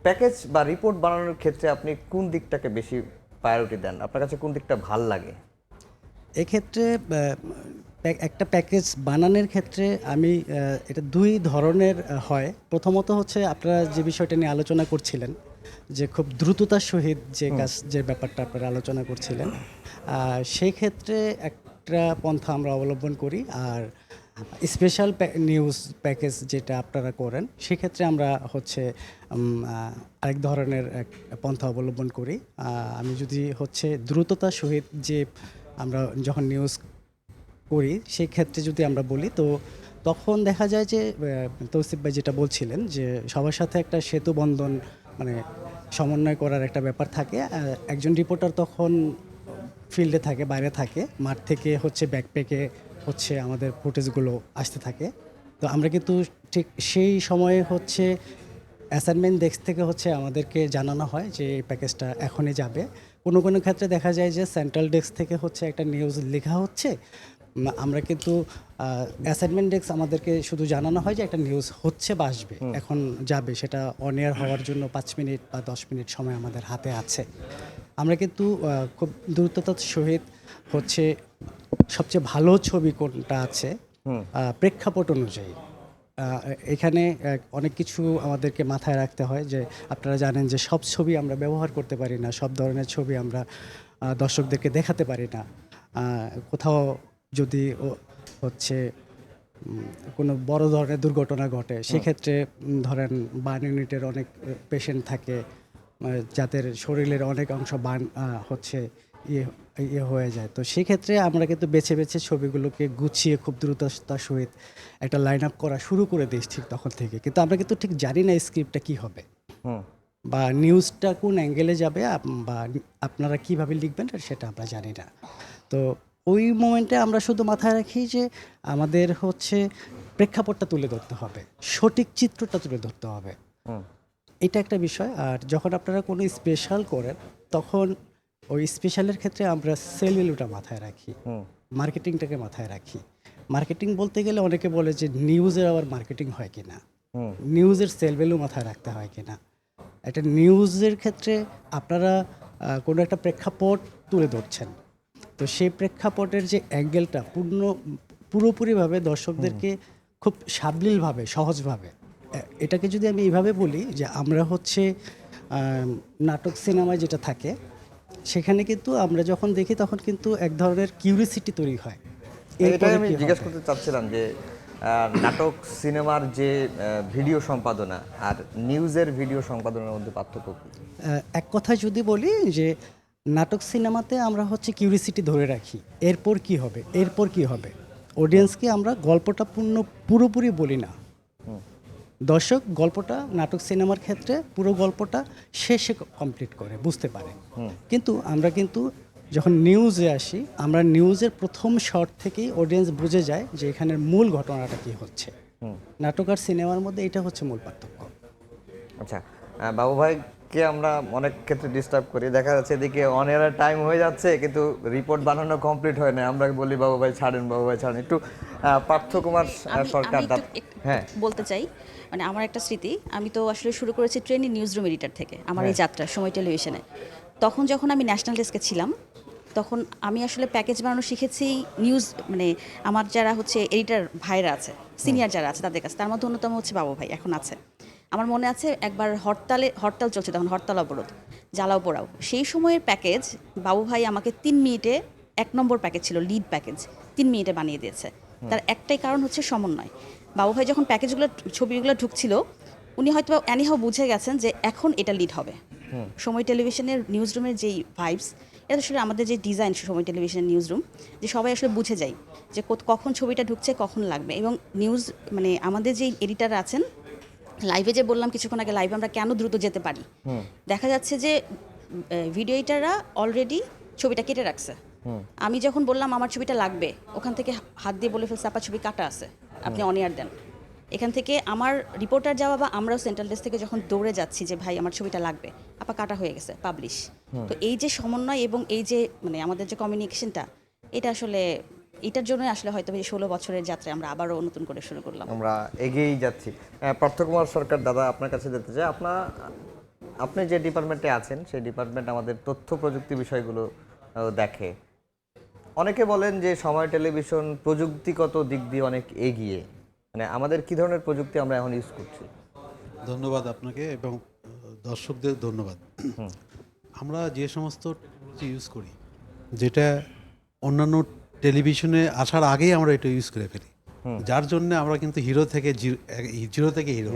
প্যাকেজ বা রিপোর্ট বানানোর ক্ষেত্রে আপনি কোন দিকটাকে বেশি প্রায়োরিটি দেন? আপনার কাছে কোন দিকটা ভাল লাগে? এক্ষেত্রে একটা প্যাকেজ বানানোর ক্ষেত্রে আমি এটা 2 ধরনের হয়। প্রথমত হচ্ছে আপনারা যে বিষয়টা নিয়ে আলোচনা করছিলেন, যে খুব দ্রুততার সহিত যে ব্যাপারটা আপনারা আলোচনা করছিলেন, সেই ক্ষেত্রে একটা পন্থা আমরা অবলম্বন করি। আর স্পেশাল নিউজ প্যাকেজ যেটা আপনারা করেন, সেক্ষেত্রে আমরা হচ্ছে আরেক ধরনের এক পন্থা অবলম্বন করি। আমি যদি হচ্ছে দ্রুততার সহিত যে আমরা যখন নিউজ করি, সেই ক্ষেত্রে যদি আমরা বলি, তো তখন দেখা যায় যে তৌসিফ ভাই যেটা বলছিলেন, যে সবার সাথে একটা সেতু বন্ধন, মানে সমন্বয় করার একটা ব্যাপার থাকে। একজন রিপোর্টার তখন ফিল্ডে থাকে, বাইরে থাকে, মাঠ থেকে হচ্ছে ব্যাকপ্যাকে হচ্ছে আমাদের ফুটেজগুলো আসতে থাকে। তো আমরা কিন্তু ঠিক সেই সময়ে হচ্ছে অ্যাসাইনমেন্ট ডেস্ক থেকে হচ্ছে আমাদেরকে জানানো হয় যে এই প্যাকেজটা এখনই যাবে। কোনো কোনো ক্ষেত্রে দেখা যায় যে সেন্ট্রাল ডেস্ক থেকে হচ্ছে একটা নিউজ লেখা হচ্ছে, আমরা কিন্তু অ্যাসাইনমেন্ট ডেস্ক আমাদেরকে শুধু জানানো হয় যে একটা নিউজ হচ্ছে বা আসবে, এখন যাবে, সেটা অন এয়ার হওয়ার জন্য 5 মিনিট বা 10 মিনিট সময় আমাদের হাতে আছে। আমরা কিন্তু খুব দ্রুততার সহিত হচ্ছে সবচেয়ে ভালো ছবি কোনটা আছে প্রেক্ষাপট অনুযায়ী, এখানে অনেক কিছু আমাদেরকে মাথায় রাখতে হয়। যে আপনারা জানেন যে সব ছবি আমরা ব্যবহার করতে পারি না, সব ধরনের ছবি আমরা দর্শকদেরকে দেখাতে পারি না। কোথাও যদি হচ্ছে কোনো বড় ধরনের দুর্ঘটনা ঘটে, সেক্ষেত্রে ধরেন বার্ন ইউনিটের অনেক পেশেন্ট থাকে, যাদের শরীরের অনেক অংশ বার্ন হচ্ছে ইয়ে হয়ে যায়। তো সেক্ষেত্রে আমরা কিন্তু বেছে বেছে ছবিগুলোকে গুছিয়ে খুব দ্রুততার সহিত একটা লাইন আপ করা শুরু করে দিই ঠিক তখন থেকে। কিন্তু আমরা কিন্তু ঠিক জানি না স্ক্রিপ্টটা কী হবে বা নিউজটা কোন অ্যাঙ্গেলে যাবে বা আপনারা কীভাবে লিখবেন সেটা আমরা জানি না। তো ওই মোমেন্টে আমরা শুধু মাথায় রাখি যে আমাদের হচ্ছে প্রেক্ষাপটটা তুলে ধরতে হবে, সঠিক চিত্রটা তুলে ধরতে হবে, এটা একটা বিষয়। আর যখন আপনারা কোনো স্পেশাল করেন, তখন ওই স্পেশালের ক্ষেত্রে আমরা সেল ভ্যালুটা মাথায় রাখি, মার্কেটিংটাকে মাথায় রাখি। মার্কেটিং বলতে গেলে অনেকে বলে যে নিউজের আবার মার্কেটিং হয় কিনা, নিউজের সেল ভ্যালু মাথায় রাখতে হয় কিনা। একটা নিউজের ক্ষেত্রে আপনারা কোনো একটা প্রেক্ষাপট তুলে ধরছেন, তো সেই প্রেক্ষাপটের যে অ্যাঙ্গেলটা পুরোপুরিভাবে দর্শকদেরকে খুব সাবলীলভাবে সহজভাবে এটাকে যদি আমি এইভাবে বলি যে আমরা হচ্ছে নাটক সিনেমায় যেটা থাকে সেখানে কিন্তু আমরা যখন দেখি তখন কিন্তু এক ধরনের কিউরিসিটি তৈরি হয়। এটাই আমি জিজ্ঞেস করতে চাচ্ছিলাম যে নাটক সিনেমার যে ভিডিও সম্পাদনা আর নিউজের ভিডিও সম্পাদনার মধ্যে পার্থক্য কি? এক কথায় যদি বলি যে নাটক সিনেমাতে আমরা হচ্ছে কিউরিসিটি ধরে রাখি, এরপর কি হবে, এরপর কি হবে। অডিয়েন্সকে আমরা গল্পটা পুরোপুরি বলি না। দর্শক গল্পটা নাটক সিনেমার ক্ষেত্রে পুরো গল্পটা শেষে কমপ্লিট করে বুঝতে পারে। কিন্তু আমরা কিন্তু যখন নিউজে আসি, আমরা নিউজের প্রথম শট থেকেই অডিয়েন্স বুঝে যায় যে এখানের মূল ঘটনাটা কি হচ্ছে। নাটক আর সিনেমার মধ্যে এটা হচ্ছে মূল পার্থক্য। আচ্ছা, বাবু ভাইকে আমরা অনেক ক্ষেত্রে ডিস্টার্ব করি, দেখা যাচ্ছে এদিকে অন এয়ার টাইম হয়ে যাচ্ছে কিন্তু রিপোর্ট বানানো কমপ্লিট হয় না, আমরা বলি বাবু ভাই ছাড়েন, বাবু ভাই ছাড়েন। একটু পার্থ কুমার সরকার হ্যাঁ বলতে চাই, মানে আমার একটা স্মৃতি, আমি তো আসলে শুরু করেছি ট্রেনিং নিউজ রুম এডিটর থেকে আমার এই যাত্রা সময় টেলিভিশনে। তখন যখন আমি ন্যাশনাল ডেস্কে ছিলাম তখন আমি আসলে প্যাকেজ বানানো শিখেছি নিউজ, মানে আমার যারা হচ্ছে এডিটর ভাইরা আছে, সিনিয়র যারা আছে তাদের কাছে, তার মধ্যে অন্যতম হচ্ছে বাবু ভাই, এখন আছে। আমার মনে আছে একবার হরতাল চলছে, তখন হরতাল অবরোধ, জ্বালাও পোড়াও, সেই সময়ের প্যাকেজ বাবু ভাই আমাকে 3 মিনিটে 1 নম্বর প্যাকেজ ছিল, লিড প্যাকেজ, 3 মিনিটে বানিয়ে দিয়েছে। তার একটাই কারণ হচ্ছে সমন্বয়। বাবু ভাই যখন প্যাকেজগুলো ছবিগুলো ঢুকছিল উনি হয়তো এনিহাও বুঝে গেছেন যে এখন এটা লিড হবে। সময় টেলিভিশনের নিউজ রুমের যেই ভাইবস, এটা আসলে আমাদের যে ডিজাইন সময় টেলিভিশনের নিউজ রুম, যে সবাই আসলে বুঝে যায় যে কখন ছবিটা ঢুকছে, কখন লাগবে। এবং নিউজ মানে আমাদের যে এডিটার আছেন, লাইভে যে বললাম কিছুক্ষণ আগে, লাইভে আমরা কেন দ্রুত যেতে পারি, দেখা যাচ্ছে যে ভিডিও এডিটাররা অলরেডি ছবিটা কেটে রাখছে। আমি যখন বললাম আমার ছবিটা লাগবে, ওখান থেকে হাত দিয়ে বলে ফেলছে আপা ছবি কাটা আছে, আপনি অন এয়ার দেন। এখান থেকে আমার রিপোর্টার যাওয়া বা আমরাও সেন্ট্রাল ডেস্ক থেকে যখন দৌড়ে যাচ্ছি যে ভাই আমার ছবিটা লাগবে, আপা কাটা হয়ে গেছে, পাবলিশ। তো এই যে সমন্বয় এবং এই যে মানে আমাদের যে কমিউনিকেশনটা, এটা আসলে এটার জন্য আসলে হয়তো 16 বছরের যাত্রায় আমরা আবারও নতুন করে শুরু করলাম, আমরা এগিয়েই যাচ্ছি। পার্থ কুমার সরকার দাদা, আপনার কাছে যেতে চাই। আপনি যে ডিপার্টমেন্টে আছেন সেই ডিপার্টমেন্ট আমাদের তথ্য প্রযুক্তি বিষয়গুলো দেখে। অনেকে বলেন যে সময় টেলিভিশন প্রযুক্তিগত দিক দিয়ে অনেক এগিয়ে, মানে আমাদের কি ধরনের প্রযুক্তি আমরা এখন ইউজ করছি? ধন্যবাদ আপনাকে এবং দর্শকদের ধন্যবাদ। আমরা যে সমস্ত ইউজ করি, যেটা অন্যান্য টেলিভিশনে আসার আগেই আমরা এটা ইউজ করে ফেলি, যার জন্য আমরা কিন্তু জিরো থেকে হিরো।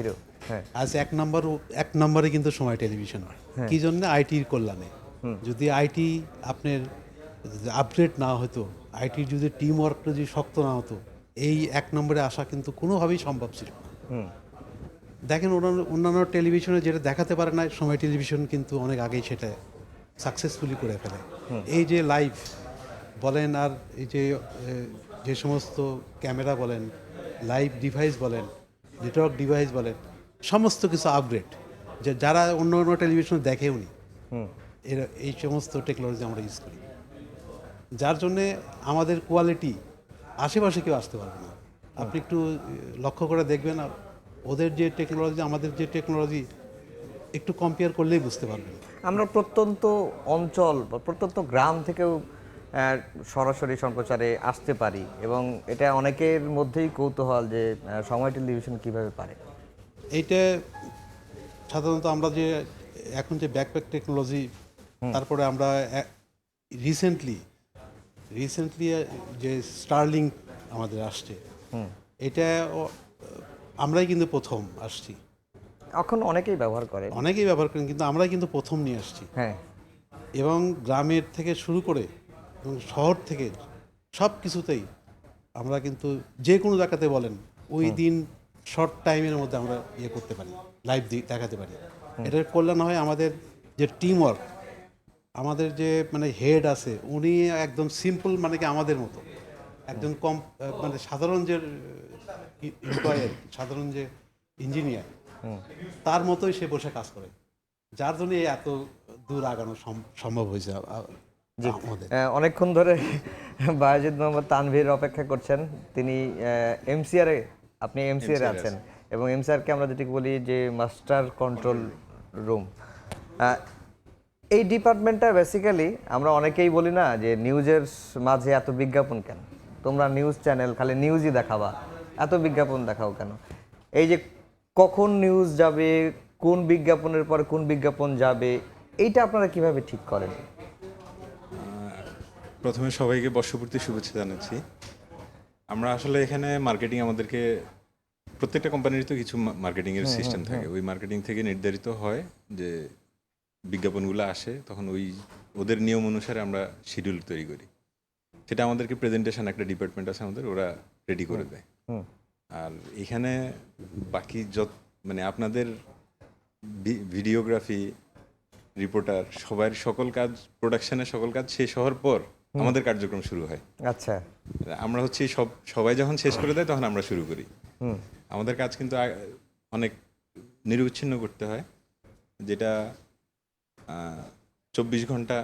আজ এক নম্বরে কিন্তু সময় টেলিভিশন। কি জন্য? আইটির কল্যাণে। যদি আইটি আপনার আপডেট না হতো, আইটির যদি টিম ওয়ার্কটা যদি শক্ত না হতো, এই 1 নম্বরে আসা কিন্তু কোনোভাবেই সম্ভব ছিল না। দেখেন অন্যান্য টেলিভিশনে যেটা দেখাতে পারে না, সময় টেলিভিশন কিন্তু অনেক আগেই সেটা সাকসেসফুলি করে ফেলে। এই যে লাইভ বলেন আর এই যে সমস্ত ক্যামেরা বলেন, লাইভ ডিভাইস বলেন, নেটওয়ার্ক ডিভাইস বলেন, সমস্ত কিছু আপগ্রেড, যে যারা অন্য টেলিভিশন দেখেও নি, এই সমস্ত টেকনোলজি আমরা ইউজ করি, যার জন্যে আমাদের কোয়ালিটি আশেপাশে কেউ আসতে পারবে না। আপনি একটু লক্ষ্য করে দেখবেন, ওদের যে টেকনোলজি আমাদের যে টেকনোলজি একটু কম্পেয়ার করলেই বুঝতে পারবেন। আমরা প্রত্যন্ত অঞ্চল বা প্রত্যন্ত গ্রাম থেকেও সরাসরি সম্প্রচারে আসতে পারি এবং এটা অনেকের মধ্যেই কৌতূহল যে সময় টেলিভিশন কিভাবে পারে। এইটা সাধারণত আমরা যে এখন যে ব্যাকপ্যাক টেকনোলজি, তারপরে আমরা রিসেন্টলি যে স্টারলিংক আমাদের আসছে, এটা আমরাই কিন্তু প্রথম আসছি। এখন অনেকেই ব্যবহার করেন, কিন্তু আমরাই কিন্তু প্রথম নিয়ে আসছি। এবং গ্রামের থেকে শুরু করে এবং শহর থেকে সব কিছুতেই আমরা কিন্তু যে কোনো জায়গাতে বলেন ওই দিন শর্ট টাইমের মধ্যে আমরা করতে পারি, লাইভ দেখাতে পারি। এটার কল্যাণ হয় আমাদের যে টিম ওয়ার্ক, আমাদের যে মানে হেড আছে, উনি একদম সিম্পল, মানে কি আমাদের মতো একজন মানে সাধারণ যে এমপ্লয়ার, সাধারণ যে ইঞ্জিনিয়ার, তার মতোই সে বসে কাজ করে, যার জন্য এত দূর আগানো সম্ভব হয়েছে। অনেকক্ষণ ধরে বায়েজিদ মোহাম্মদ তানভীর অপেক্ষা করছেন, তিনি এমসিআরে, আপনি এমসিআরে আছেন এবং এমসিআরকে আমরা যেটি বলি যে মাস্টার কন্ট্রোল রুম। এই ডিপার্টমেন্টটা বেসিক্যালি আমরা অনেকেই বলি না যে নিউজের মাঝে এত বিজ্ঞাপন কেন, তোমরা নিউজ চ্যানেল খালি নিউজই দেখাবা, এত বিজ্ঞাপন দেখাও কেন? এই যে কখন নিউজ যাবে, কোন বিজ্ঞাপনের পরে কোন বিজ্ঞাপন যাবে, এইটা আপনারা কিভাবে ঠিক করেন? প্রথমে সবাইকে বর্ষপূর্তি শুভেচ্ছা জানাচ্ছি। আমরা আসলে এখানে মার্কেটিং, আমাদেরকে প্রত্যেকটা কোম্পানির তো কিছু মার্কেটিংয়ের সিস্টেম থাকে, ওই মার্কেটিং থেকে নির্ধারিত হয় যে বিজ্ঞাপনগুলো আসে, তখন ওদের নিয়ম অনুসারে আমরা শিডিউল তৈরি করি। সেটা আমাদেরকে প্রেজেন্টেশন একটা ডিপার্টমেন্ট আছে আমাদের, ওরা রেডি করে দেয়। আর এখানে বাকি মানে আপনাদের ভিডিওগ্রাফি, রিপোর্টার, সকল কাজ, প্রোডাকশনের সকল কাজ শেষ হওয়ার পর আমাদের কার্যক্রম শুরু হয়। আচ্ছা, আমরা হচ্ছে সবাই যখন শেষ করে দেয় তখন আমরা শুরু করি। আমাদের কাজ কিন্তু অনেক নিরবিচ্ছিন্ন করতে হয়, যেটা 24 ঘন্টা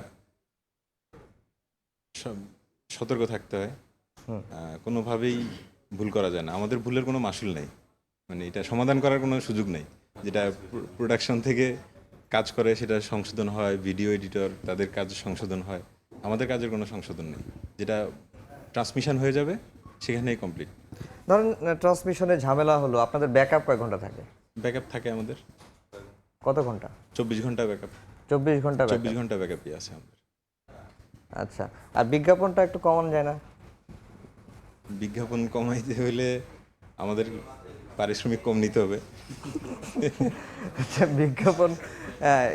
সতর্ক থাকতে হয়, কোনোভাবেই ভুল করা যায় না। আমাদের ভুলের কোনো মাসুল নেই, মানে এটা সমাধান করার কোনো সুযোগ নেই। যেটা প্রোডাকশন থেকে কাজ করে সেটা সংশোধন হয়, ভিডিও এডিটর তাদের কাজ সংশোধন হয়, আমাদের কাজের কোনো সংশোধন নেই। যেটা ট্রান্সমিশন হয়ে যাবে সেখানেই কমপ্লিট। ধরেন ট্রান্সমিশনে ঝামেলা হলো, আপনাদের ব্যাকআপ কয় ঘন্টা থাকে? ব্যাকআপ থাকে আমাদের কত ঘন্টা? 24 ঘন্টা ব্যাকআপ। 24 ঘন্টা? 24 ঘন্টা ব্যাকআপই আছে আমাদের। আচ্ছা, আর বিজ্ঞাপনটা একটু কমানো যায় না? বিজ্ঞাপন কমাইতে হলে আমাদের পারিশ্রমিক কম নিতে হবে। আচ্ছা, বিজ্ঞাপন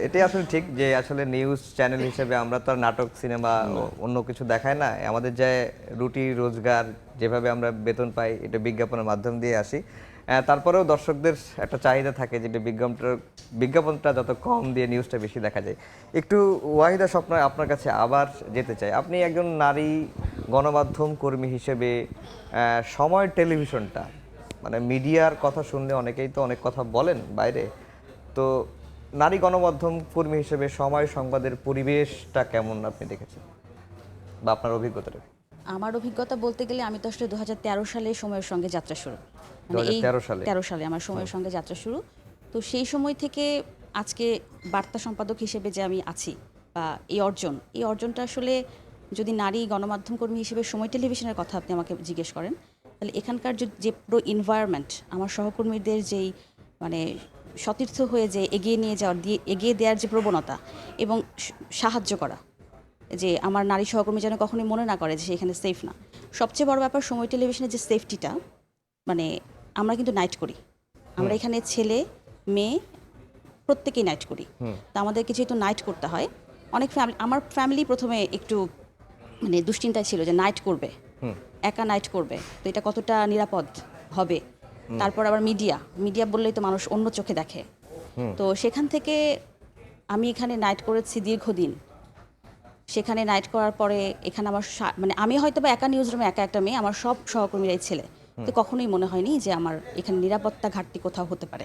এটাই আসলে ঠিক যে আসলে নিউজ চ্যানেল হিসেবে আমরা তো আর নাটক, সিনেমা, অন্য কিছু দেখাই না। আমাদের যে রুটি রোজগার, যেভাবে আমরা বেতন পাই, এটা বিজ্ঞাপনের মাধ্যম দিয়ে আসি। তারপরেও দর্শকদের একটা চাহিদা থাকে যে বিজ্ঞাপনটা যত কম দিয়ে নিউজটা বেশি দেখা যায়। একটু ওয়াহিদা স্বপ্ন, আপনার কাছে আবার যেতে চাই। আপনি একজন নারী গণমাধ্যম কর্মী হিসেবে সময় টেলিভিশনটা, মানে মিডিয়ার কথা শুনলে অনেকেই তো অনেক কথা বলেন বাইরে, তো নারী গণমাধ্যম কর্মী হিসেবে সময় সংবাদের পরিবেশটা কেমন আপনি দেখেছেন বা আপনার অভিজ্ঞতাটা? আমার অভিজ্ঞতা বলতে গেলে আমি তো আসলে 2013 সালে সময়ের সঙ্গে যাত্রা শুরু, মানে এই 13 সালে আমার সময়ের সঙ্গে যাত্রা শুরু। তো সেই সময় থেকে আজকে বার্তা সম্পাদক হিসেবে যে আমি আছি বা এই অর্জনটা আসলে যদি নারী গণমাধ্যম কর্মী হিসেবে সময় টেলিভিশনের কথা আপনি আমাকে জিজ্ঞেস করেন, তাহলে এখানকার যে পুরো এনভায়রনমেন্ট, আমার সহকর্মীদের যেই মানে সতীর্থ হয়ে যে এগিয়ে দেওয়ার যে প্রবণতা এবং সাহায্য করা, যে আমার নারী সহকর্মী যেন কখনোই মনে না করে যে সেখানে সেফ না। সবচেয়ে বড় ব্যাপার সময় টেলিভিশনের যে সেফটিটা, মানে আমরা কিন্তু নাইট করি, আমরা এখানে ছেলে মেয়ে প্রত্যেকেই নাইট করি। তা আমাদেরকে যেহেতু নাইট করতে হয়, অনেক আমার ফ্যামিলি প্রথমে একটু মানে দুশ্চিন্তায় ছিল যে নাইট করবে, একা নাইট করবে, তো এটা কতটা নিরাপদ হবে। তারপর আবার মিডিয়া বললেই তো মানুষ অন্য চোখে দেখে। তো সেখান থেকে আমি এখানে নাইট করেছি দীর্ঘদিন। সেখানে নাইট করার পরে এখানে আমার মানে আমি হয়তো বা একা নিউজ রুমে একা একটা মেয়ে, আমার সব সহকর্মীরাই ছেলে, তো কখনোই মনে হয়নি যে আমার এখানে নিরাপত্তা ঘাটতি কোথাও হতে পারে।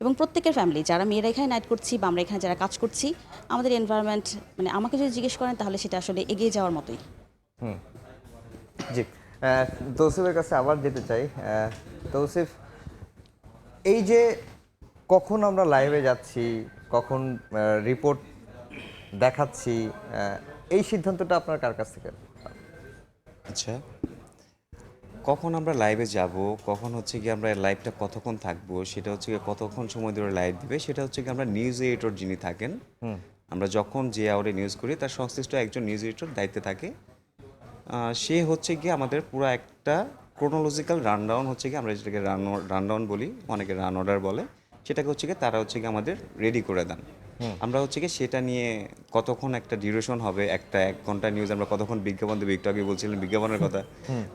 এবং প্রত্যেকের ফ্যামিলি, যারা মেয়েরা এখানে নাইট করছি বা আমরা এখানে যারা কাজ করছি, আমাদের এনভায়রনমেন্ট, মানে আমাকে যদি জিজ্ঞেস করেন তাহলে সেটা আসলে এগিয়ে যাওয়ার মতোই। জি, তৌসিফের কাছে আবার যেতে চাই। তৌসিফ, এই যে কখন আমরা লাইভে যাচ্ছি, কখন রিপোর্ট দেখাচ্ছি, এই সিদ্ধান্তটা আপনার কার কাছ থেকে? আচ্ছা, কখন আমরা লাইভে যাব, কখন হচ্ছে কি আমরা লাইভটা কতক্ষণ থাকবো, সেটা হচ্ছে কি কতক্ষণ সময় ধরে লাইভ দিবে, সেটা হচ্ছে কি আমরা নিউজ এডিটর যিনি থাকেন, আমরা যখন যে আওয়ারে নিউজ করি তার সংশ্লিষ্ট একজন নিউজ এডিটর দায়িত্বে থাকে। সে হচ্ছে গিয়ে আমাদের পুরো একটা ক্রোনোলজিক্যাল রানডাউন হচ্ছে গিয়ে, আমরা যেটাকে রানডাউন বলি, অনেকে রান অর্ডার বলে, সেটাকে হচ্ছে গিয়ে তারা হচ্ছে গিয়ে আমাদের রেডি করে দেন। আমরা হচ্ছে গিয়ে সেটা নিয়ে কতক্ষণ একটা ডিউরেশন হবে, এক ঘন্টা নিউজ আমরা কতক্ষণ বিজ্ঞাপন দেবো, একটু আগে বলছিলেন বিজ্ঞাপনের কথা,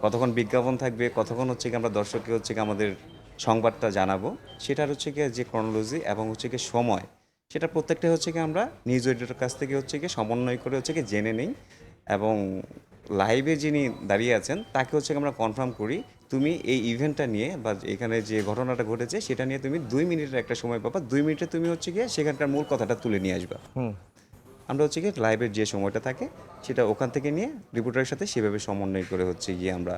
কতক্ষণ বিজ্ঞাপন থাকবে, কতক্ষণ হচ্ছে গিয়ে আমরা দর্শককে হচ্ছে গিয়ে আমাদের সংবাদটা জানাবো, সেটার হচ্ছে গিয়ে যে ক্রোনোলজি এবং হচ্ছে গিয়ে সময়, সেটা প্রত্যেকটা হচ্ছে গিয়ে আমরা নিউজ এডিটরের কাছ থেকে হচ্ছে গিয়ে সমন্বয় করে হচ্ছে গিয়ে জেনে নিই। এবং লাইভে যিনি দাঁড়িয়ে আছেন তাকে হচ্ছে আমরা কনফার্ম করি, তুমি এই ইভেন্টটা নিয়ে বা এখানে যে ঘটনাটা ঘটেছে সেটা নিয়ে তুমি 2 মিনিটের একটা সময় পাবা, 2 মিনিটে তুমি হচ্ছে গিয়ে সেখানকার মূল কথাটা তুলে নিয়ে আসবা। আমরা হচ্ছে গিয়ে লাইভের যে সময়টা থাকে সেটা ওখান থেকে নিয়ে রিপোর্টারের সাথে সেভাবে সমন্বয় করে হচ্ছে গিয়ে আমরা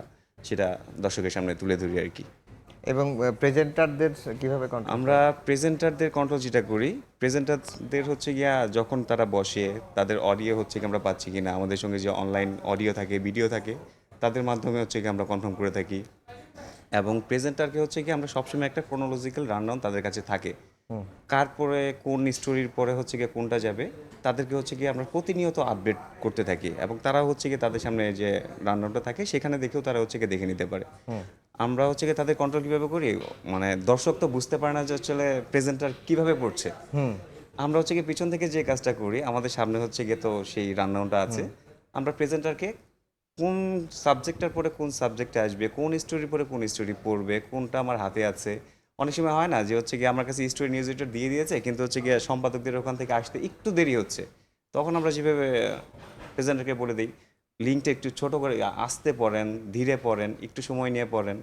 সেটা দর্শকের সামনে তুলে ধরি আর কি। এবং প্রেজেন্টারদের কিভাবে কন্ট্রোল? আমরা প্রেজেন্টারদের কন্ট্রোল যেটা করি, প্রেজেন্টারদের হচ্ছে গিয়া যখন তারা বসে তাদের অডিও হচ্ছে কি আমরা পাচ্ছি কিনা, আমাদের সঙ্গে যে অনলাইন অডিও থাকে, ভিডিও থাকে, তাদের মাধ্যমে হচ্ছে কি আমরা কনফার্ম করে থাকি। এবং প্রেজেন্টারকে হচ্ছে কি আমরা সবসময় একটা ক্রোনোলজিক্যাল রানডাউন তাদের কাছে থাকে, কার পরে কোন স্টোরির পরে হচ্ছে গিয়ে কোনটা যাবে, তাদেরকে হচ্ছে গিয়ে আমরা প্রতিনিয়ত আপডেট করতে থাকি। এবং তারা হচ্ছে গিয়ে তাদের সামনে যে রানডাউনটা থাকে সেখানে দেখেও তারা হচ্ছে গিয়ে দেখে নিতে পারে। আমরা হচ্ছে গিয়ে তাদের কন্ট্রোল কীভাবে করি, মানে দর্শক তো বুঝতে পারে না যে আসলে প্রেজেন্টার কীভাবে পড়ছে। আমরা হচ্ছে গিয়ে পিছন থেকে যে কাজটা করি, আমাদের সামনে হচ্ছে গিয়ে তো সেই রানডাউনটা আছে, আমরা প্রেজেন্টারকে কোন সাবজেক্টটার পরে কোন সাবজেক্টে আসবে, কোন স্টোরির পরে কোন স্টোরি পড়বে, কোনটা আমার হাতে আছে। অনেক সময় হয় না যে হচ্ছে গিয়ে আমার কাছে স্টোরি নিউজ রিডার দিয়ে দিয়েছে, কিন্তু হচ্ছে গিয়ে সম্পাদকদের ওখান থেকে আসতে একটু দেরি হচ্ছে, তখন আমরা যেভাবে প্রেজেন্টারকে বলে দিই লিঙ্কটা একটু ছোট করে আস্তে পড়েন, ধীরে পড়েন, একটু সময় নিয়ে পড়েন,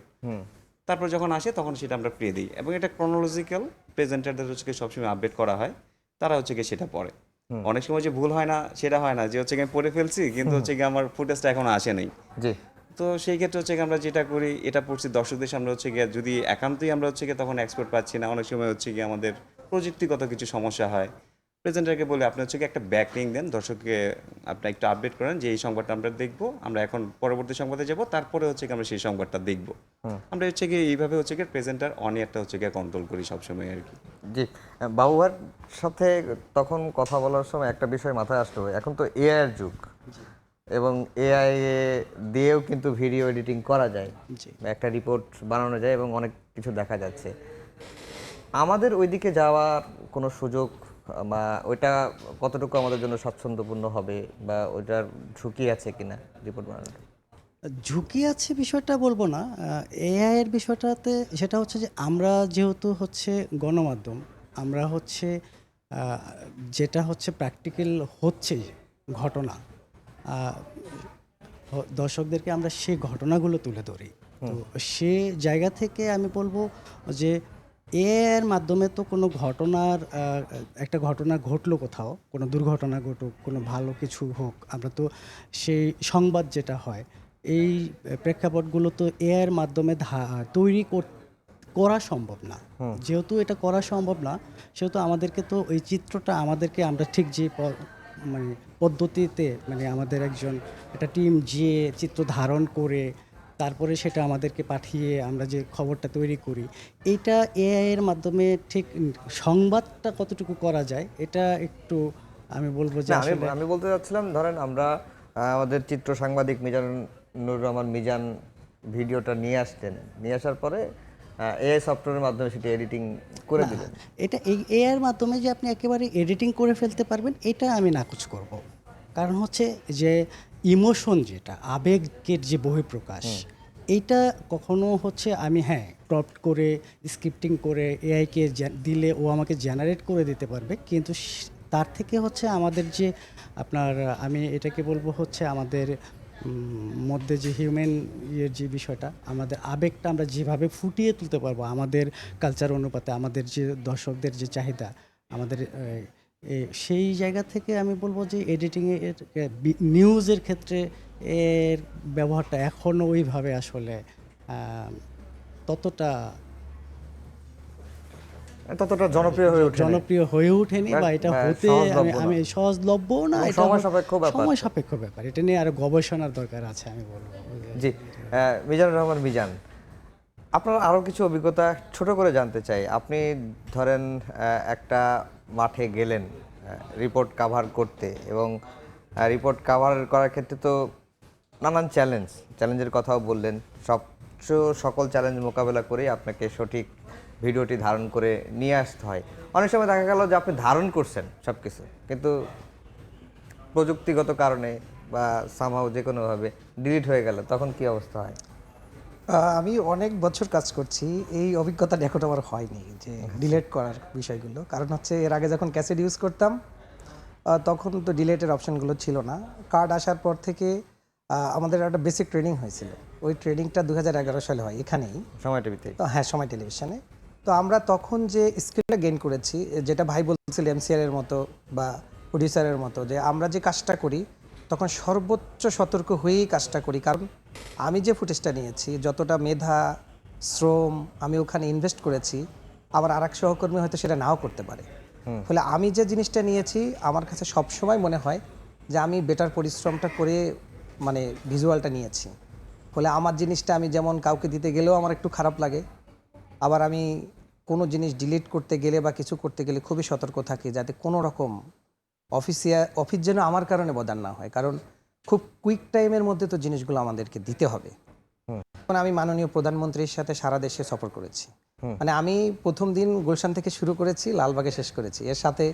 তারপর যখন আসে তখন সেটা আমরা পেয়ে দিই। এবং এটা ক্রোনোলজিক্যাল প্রেজেন্টারদের হচ্ছে সবসময় আপডেট করা হয়, তারা হচ্ছে গিয়ে সেটা পড়ে। অনেক সময় যে ভুল হয় না সেটা হয় না, যে হচ্ছে গিয়ে পড়ে ফেলছি কিন্তু হচ্ছে গিয়ে আমার ফুটেজটা এখনো আসে নাই। তো সেই ক্ষেত্রে হচ্ছে আমরা যেটা করি, এটা পড়ছি দর্শকদের সামনে হচ্ছে গিয়ে যদি একান্তই আমরা হচ্ছে গিয়ে তখন এক্সপোর্ট পাচ্ছি না, অনেক সময় হচ্ছে গিয়ে আমাদের প্রযুক্তিগত কিছু সমস্যা হয়, প্রেজেন্টারকে বলে আপনি হচ্ছে গিয়ে একটা ব্যাক লিঙ্ক দেন, দর্শককে আপনি একটু আপডেট করেন যে এই সংবাদটা আমরা দেখবো, আমরা এখন পরবর্তী সংবাদে যাব, তারপরে হচ্ছে গিয়ে আমরা সেই সংবাদটা দেখবো। আমরা হচ্ছে গিয়ে এইভাবে হচ্ছে গিয়ে প্রেজেন্টার অন এয়ারটা হচ্ছে গিয়ে কন্ট্রোল করি সবসময় আর কি। জি, বাবুভার সাথে তখন কথা বলার সময় একটা বিষয় মাথায় আসলো, এখন তো এআই এর যুগ এবং এআই দিয়েও কিন্তু ভিডিও এডিটিং করা যায়, একটা রিপোর্ট বানানো যায় এবং অনেক কিছু দেখা যাচ্ছে। আমাদের ওইদিকে যাওয়ার কোনো সুযোগ বা ওইটা কতটুকু আমাদের জন্য স্বাচ্ছন্দ্যপূর্ণ হবে বা ওইটার ঝুঁকি আছে কিনা রিপোর্ট বানানোর? ঝুঁকি আছে বিষয়টা বলবো না, এআই এর বিষয়টাতে সেটা হচ্ছে যে আমরা যেহেতু হচ্ছে গণমাধ্যম, আমরা হচ্ছে যেটা হচ্ছে প্র্যাকটিক্যাল হচ্ছে ঘটনা, দর্শকদেরকে আমরা সেই ঘটনাগুলো তুলে ধরি। তো সে জায়গা থেকে আমি বলবো যে এর মাধ্যমে তো কোনো ঘটনার একটা ঘটনা ঘটলো, কোথাও কোনো দুর্ঘটনা ঘটুক, কোনো ভালো কিছু হোক, আমরা তো সেই সংবাদ যেটা হয় এই প্রেক্ষাপটগুলো তো এর মাধ্যমে তৈরি করা সম্ভব না। যেহেতু এটা করা সম্ভব না, সেহেতু আমাদেরকে তো ওই চিত্রটা আমাদেরকে আমরা ঠিক যে মানে পদ্ধতিতে, মানে আমাদের একজন একটা টিম যে চিত্র ধারণ করে তারপরে সেটা আমাদেরকে পাঠিয়ে আমরা যে খবরটা তৈরি করি, এইটা এআই এর মাধ্যমে ঠিক সংবাদটা কতটুকু করা যায় এটা একটু আমি বলবো যে আমি বলতে চাচ্ছিলাম, ধরেন আমরা আমাদের চিত্র সাংবাদিক মিজানুর রহমান মিজান ভিডিওটা নিয়ে আসলেন, নিয়ে আসার পরে এআই সফটওয়্যারের মাধ্যমে সেটা এডিটিং করে দিলেন। এটা এই এআই এর মাধ্যমে যে আপনি একেবারে এডিটিং করে ফেলতে পারবেন এটা আমি নাকচ করব। কারণ হচ্ছে যে ইমোশন, যেটা আবেগের যে বহিঃপ্রকাশ, এইটা কখনো হচ্ছে আমি প্রম্পট করে স্ক্রিপ্টিং করে এআইকে দিলে ও আমাকে জেনারেট করে দিতে পারবে, কিন্তু তার থেকে হচ্ছে আমাদের যে আপনার আমি এটাকে বলবো হচ্ছে আমাদের মধ্যে যে হিউম্যান ইয়ের যে বিষয়টা, আমাদের আবেগটা আমরা যেভাবে ফুটিয়ে তুলতে পারবো আমাদের কালচার অনুপাতে, আমাদের যে দর্শকদের যে চাহিদা, আমাদের সেই জায়গা থেকে আমি বলবো যে এডিটিংয়ের নিউজের ক্ষেত্রে এর ব্যবহারটা এখনও ওইভাবে আসলে ততটা জনপ্রিয় হয়ে ওঠেনি বা এটা হতে আমি সহজলভ্য না, এটা সময় সাপেক্ষ ব্যাপার, এটা নিয়ে আরো গবেষণার দরকার আছে আমি বলবো। জি, মিজানুর রহমান মিজান, আপনার আরও কিছু অভিজ্ঞতা ছোট করে জানতে চাই। আপনি ধরেন একটা মাঠে গেলেন রিপোর্ট করতে, এবং রিপোর্ট কাভার করার ক্ষেত্রে তো নানান চ্যালেঞ্জের কথাও বললেন, সকল চ্যালেঞ্জ মোকাবেলা করেই আপনাকে সঠিক ভিডিওটি ধারণ করে নিয়ে আসতে হয়। অনেক সময় দেখা গেল যে আপনি ধারণ করছেন সব কিছু, কিন্তু প্রযুক্তিগত কারণে বা সামহাউ যে কোনোভাবে ডিলিট হয়ে গেল, তখন কি অবস্থা হয়? আমি অনেক বছর কাজ করছি, এই অভিজ্ঞতাটা এখন আমার হয়নি যে ডিলিট করার বিষয়গুলো। কারণ হচ্ছে এর আগে যখন ক্যাসেট ইউজ করতাম তখন তো ডিলিটের অপশানগুলো ছিল না। কার্ড আসার পর থেকে আমাদের একটা বেসিক ট্রেনিং হয়েছিল, ওই ট্রেনিংটা 2011 সালে হয় এখানেই, সময় টিভিতে। তো সময় টেলিভিশনে। তো আমরা তখন যে স্কিলটা গেইন করেছি, যেটা ভাই বলছিল এমসিআরের মতো বা প্রডিউসারের মতো, যে আমরা যে কাজটা করি তখন সর্বোচ্চ সতর্ক হয়েই কাজটা করি। কারণ আমি যে ফুটেজটা নিয়েছি, যতটা মেধা শ্রম আমি ওখানে ইনভেস্ট করেছি, আবার আর এক সহকর্মী হয়তো সেটা নাও করতে পারে। ফলে আমি যে জিনিসটা নিয়েছি আমার কাছে সবসময় মনে হয় যে আমি বেটার পরিশ্রমটা করে মানে ভিজুয়ালটা নিয়েছি। ফলে আমার জিনিসটা আমি যেমন কাউকে দিতে গেলেও আমার একটু খারাপ লাগে, আবার আমি কোনো জিনিস ডিলিট করতে গেলে বা কিছু করতে গেলে খুবই সতর্ক থাকি যাতে কোনো রকম অফিস যেন আমার কারণে বদান না হয়, কারণ খুব কুইক টাইমের মধ্যে তো জিনিসগুলো আমাদেরকে দিতে হবে। আমি মাননীয় প্রধানমন্ত্রীর সাথে সারা দেশে সফর করেছি, মানে আমি প্রথম দিন গুলশান থেকে শুরু করেছি, লালবাগে শেষ করেছি, এর সাথে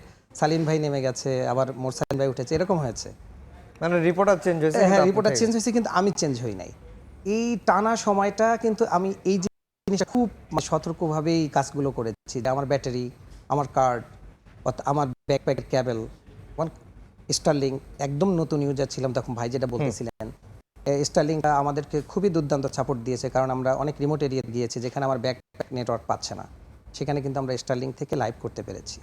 সালিম ভাই নেমে গেছে, আবার মোরসালিন ভাই উঠেছে, এরকম হয়েছে। মানে রিপোর্টার চেঞ্জ হয়েছে? হ্যাঁ, রিপোর্টার চেঞ্জ হয়েছে, কিন্তু আমি চেঞ্জ হই নাই। এই টানা সময়টা কিন্তু আমি এই জিনিসটা খুব সতর্কভাবে এই কাজগুলো করেছি, যে আমার ব্যাটারি, আমার কার্ড, আমার ব্যাকপ্যাকের ক্যাবেল, স্টারলিং একদম নতুন ইউজার ছিলাম তখন, ভাই যেটা বলতেছিলেন, স্টারলিংটা আমাদেরকে খুবই দুর্দান্ত সাপোর্ট দিয়েছে, কারণ আমরা অনেক রিমোট এরিয়া গিয়েছি যেখানে আমার ব্যাকপ্যাক নেটওয়ার্ক পাচ্ছে না, সেখানে কিন্তু আমরা স্টারলিং থেকে লাইভ করতে পেরেছি।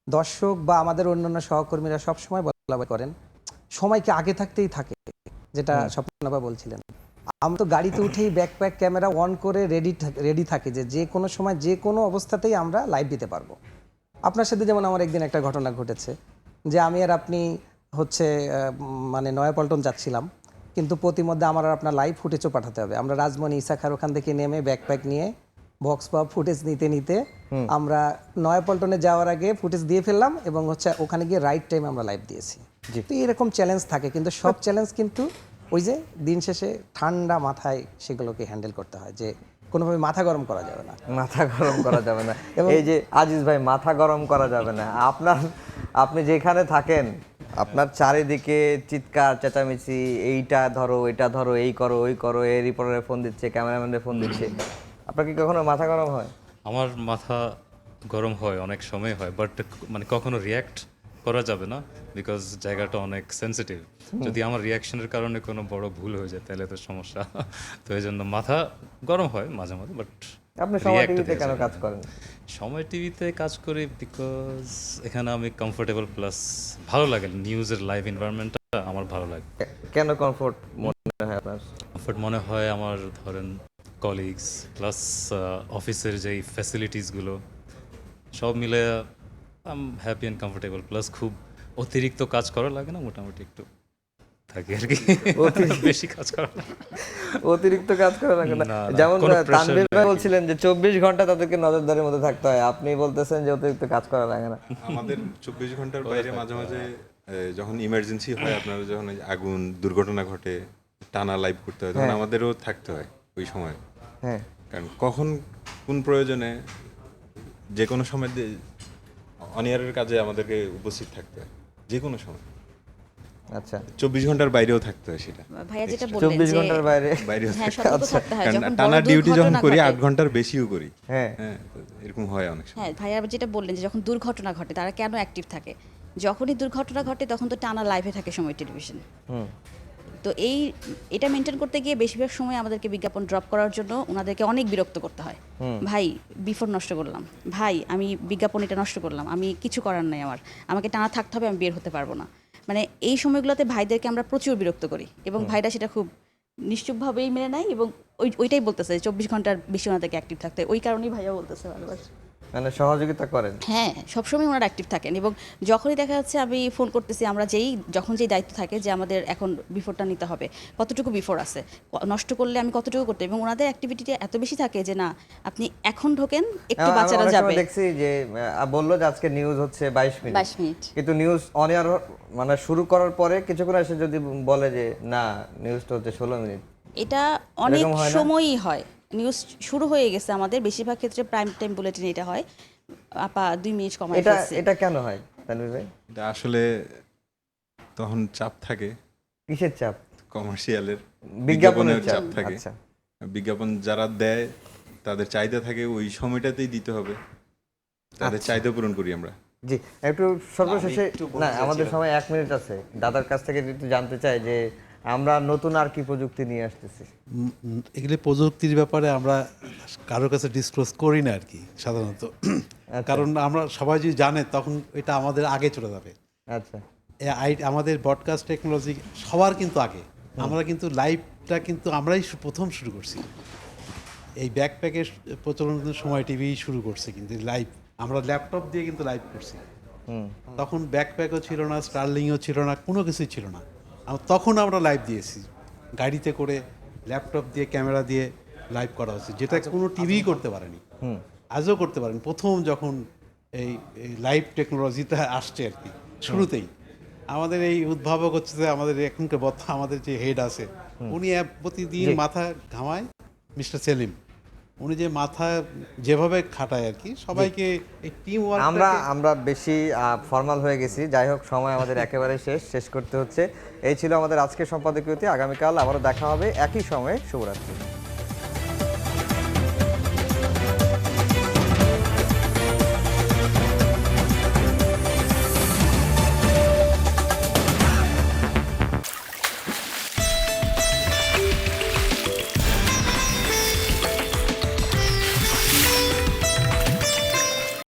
দর্শক বা আমাদের অন্যান্য সহকর্মীরা সবসময় বলা করেন সময়কে আগে থাকতেই থাকে, যেটা স্বপ্নবা বলছিলেন। আমরা তো গাড়িতে উঠেই ব্যাকপ্যাক ক্যামেরা অন করে রেডি থাকে যে কোনো সময় যে কোনো অবস্থাতেই আমরা লাইভ দিতে পারবো। আপনার সাথে যেমন আমার একদিন একটা ঘটনা ঘটেছে যে আমি আর আপনি হচ্ছে মানে নয়াপল্টন যাচ্ছিলাম, কিন্তু প্রতিমধ্যে আমার আর আপনার লাইভ ফুটেজও পাঠাতে হবে। আমরা রাজমণি ইসাখার ওখান থেকে নেমে ব্যাকপ্যাক নিয়ে বক্স বা ফুটেজ নিতে নিতে আমরা নয়াপল্টনে যাওয়ার আগে ফুটেজ দিয়ে ফেললাম, এবং হচ্ছে ওখানে গিয়ে রাইট টাইমে আমরা লাইভ দিয়েছি। তো এরকম চ্যালেঞ্জ থাকে, কিন্তু সব চ্যালেঞ্জ কিন্তু ওই যে দিন শেষে ঠান্ডা মাথায় সেগুলোকে হ্যান্ডেল করতে হয়, যে কোনোভাবে মাথা গরম করা যাবে না। মাথা গরম করা যাবে না, এই যে আজিজ ভাই, মাথা গরম করা যাবে না। আপনি যেখানে থাকেন আপনার চারিদিকে চিৎকার চেঁচামেচি, এইটা ধরো, এটা ধরো, এই করো, ওই করো, এই রিপোর্টারে ফোন দিচ্ছে, ক্যামেরাম্যানের ফোন দিচ্ছে, আপনার কি কখনো মাথা গরম হয়? আমার মাথা গরম হয়, অনেক সময় হয়, বাট মানে কখনো রিয়্যাক্ট করা যাবে না, বিকজ জায়গাটা অনেক সেন্সিটিভ। যদি আমার রিয়াকশনের কারণে কোনো বড় ভুল হয়ে যায় তাহলে তো সমস্যা। তো এই জন্য মাথা গরম হয় মাঝে মাঝে। বাট আপনি সময় টিভিতে কেন কাজ করেন? সময় টিভিতে কাজ করি বিকজ এখানে আমি কমফোর্টেবল, প্লাস ভালো লাগে, নিউজের লাইভ এনভায়রনমেন্টটা আমার ভালো লাগে। কেন কমফোর্ট মনে হয় আপনার? কমফোর্ট মনে হয় আমার, ধরেন কলিগস প্লাস অফিসের যেই ফ্যাসিলিটিসগুলো সব মিলে I am happy and comfortable, plus খুব অতিরিক্ত কাজ করা লাগে না, মোটামুটি একটু থাকে আর কি, বেশি কাজ করা লাগে। অতিরিক্ত কাজ করা লাগে না, যেমন তানভীর ভাই বলছিলেন যে 24 ঘন্টা তাদেরকে নজরদারির মধ্যে থাকতে হয়, আপনি বলতেছেন যে অতিরিক্ত কাজ করা লাগে না। আমাদের 24 ঘন্টার বাইরে মাঝে মাঝে যখন ইমার্জেন্সি হয়, আপনারা যখন আগুন দুর্ঘটনা ঘটে, টানা লাইভ করতে হয়, তখন আমাদেরও থাকতে হয় ওই সময়। হ্যাঁ, কারণ কখন কোন প্রয়োজনে যে কোনো সময় অনিয়ারের কাজে আমাদেরকে উপস্থিত থাকতে হয়, যে কোনো সময়। আচ্ছা, 24 ঘন্টার বাইরেও থাকতে হয় সেটা। ভাইয়া যেটা বললেন 24 ঘন্টার বাইরেও থাকতে হয়, যখন টানা ডিউটি যখন করি 8 ঘন্টার বেশিও করি। হ্যাঁ, এরকম হয় অনেক সময়। হ্যাঁ, ভাইয়া যেটা বললেন যে যখন দুর্ঘটনা ঘটে তারা কেন অ্যাক্টিভ থাকে, যখনই দুর্ঘটনা ঘটে তখন তো টানা লাইভে থাকে সময় টেলিভিশন। তো এটা মেনটেন করতে গিয়ে বেশিরভাগ সময় আমাদেরকে বিজ্ঞাপন ড্রপ করার জন্য ওনাদেরকে অনেক বিরক্ত করতে হয়। ভাই বিফোর নষ্ট করলাম, ভাই আমি বিজ্ঞাপন এটা নষ্ট করলাম, আমি কিছু করার নাই, আমাকে টানা থাকতে হবে, আমি বের হতে পারবো না। মানে এই সময়গুলোতে ভাইদেরকে আমরা প্রচুর বিরক্ত করি, এবং ভাইরা সেটা খুব নিশ্চুপভাবেই মেনে নেয়, এবং ওইটাই বলতেছে 24 ঘন্টার বেশি ওনাদেরকে অ্যাক্টিভ থাকতে, ওই কারণেই ভাইয়া বলতেছে ভালোবাসে। মানে সহযোগিতা করেন? হ্যাঁ, সবসময় ওনারা অ্যাক্টিভ থাকেন, এবং যখনই দেখা যাচ্ছে আমি ফোন করতেছি, আমরা যখন যেই দায়িত্ব থাকে যে আমাদের এখন বিফোরটা নিতে হবে, কতটুকু বিফোর আছে, নষ্ট করলে আমি কতটুকু করতে, এবং ওনাদের অ্যাক্টিভিটিটা এত বেশি থাকে যে না আপনি এখন ঢোকেন, একটু বাঁচানো যাবে। দেখছি যে বললো যে আজকে নিউজ হচ্ছে 22 মিনিট, কিন্তু নিউজ অন এয়ার মানে শুরু করার পরে কিছুক্ষণ এসে যদি বলে যে না নিউজটা হচ্ছে 16 মিনিট, এটা অনেক সময়ই হয়। নিউজ শুরু হয়ে গেছে আমাদের, বেশিরভাগ ক্ষেত্রে প্রাইম টাইম বুলেটিন এটা হয়, আপা 2 মিনিট কমাই দিয়েছে। এটা কেন হয় তানভীর ভাই? এটা আসলে তখন চাপ থাকে। কিসের চাপ? কমার্শিয়ালের, বিজ্ঞাপনের চাপ থাকে। বিজ্ঞাপন যারা দেয় তাদের চাহিদা থাকে ওই সময়টাতেই দিতে হবে, তাদের চাহিদা পূরণ করি আমরা। জি, একটু সর্বশেষে, না আমাদের সময় 1 মিনিট আছে, দাদার কাছ থেকে একটু জানতে চাই যে আমরা নতুন আর কি প্রযুক্তি নিয়ে আসতেছি? এগুলি প্রযুক্তির ব্যাপারে আমরা কারোর কাছে ডিসক্লোজ করি না আর কি সাধারণত, কারণ আমরা সবাই যদি জানে তখন এটা আমাদের আগে চলে যাবে। আচ্ছা, আমাদের ব্রডকাস্ট টেকনোলজি সবার কিন্তু আগে, আমরা কিন্তু লাইভটা কিন্তু আমরাই প্রথম শুরু করছি। এই ব্যাকপ্যাকের প্রচলন কিন্তু সময় টিভি শুরু করছে, কিন্তু লাইভ আমরা ল্যাপটপ দিয়ে কিন্তু লাইভ করছি। তখন ব্যাকপ্যাকও ছিল না, স্টার্লিংও ছিল না, কোনো কিছুই ছিল না। তখন আমরা লাইভ দিয়েছি গাড়িতে করে, ল্যাপটপ দিয়ে ক্যামেরা দিয়ে লাইভ করা হচ্ছে, যেটা কোনো টিভিই করতে পারেনি, আজও করতে পারেনি। প্রথম যখন এই লাইভ টেকনোলজিটা আসছে আর কি, শুরুতেই আমাদের এই উদ্ভাবক হচ্ছে যে আমাদের এখনকার আমাদের যে হেড আছে, উনি প্রতিদিন মাথা ঘামায়, মিস্টার সেলিম। উনি যে মাথা যেভাবে খাটায় আর কি, সবাইকে এই টিম ওয়ার্ক। আমরা বেশি ফর্মাল হয়ে গেছি। যাই হোক, সময় আমাদের একেবারে শেষ করতে হচ্ছে। এই ছিল আমাদের আজকের সম্পাদকীয়তে। আগামীকাল আবারও দেখা হবে একই সময়ে। শুভরাত্রি।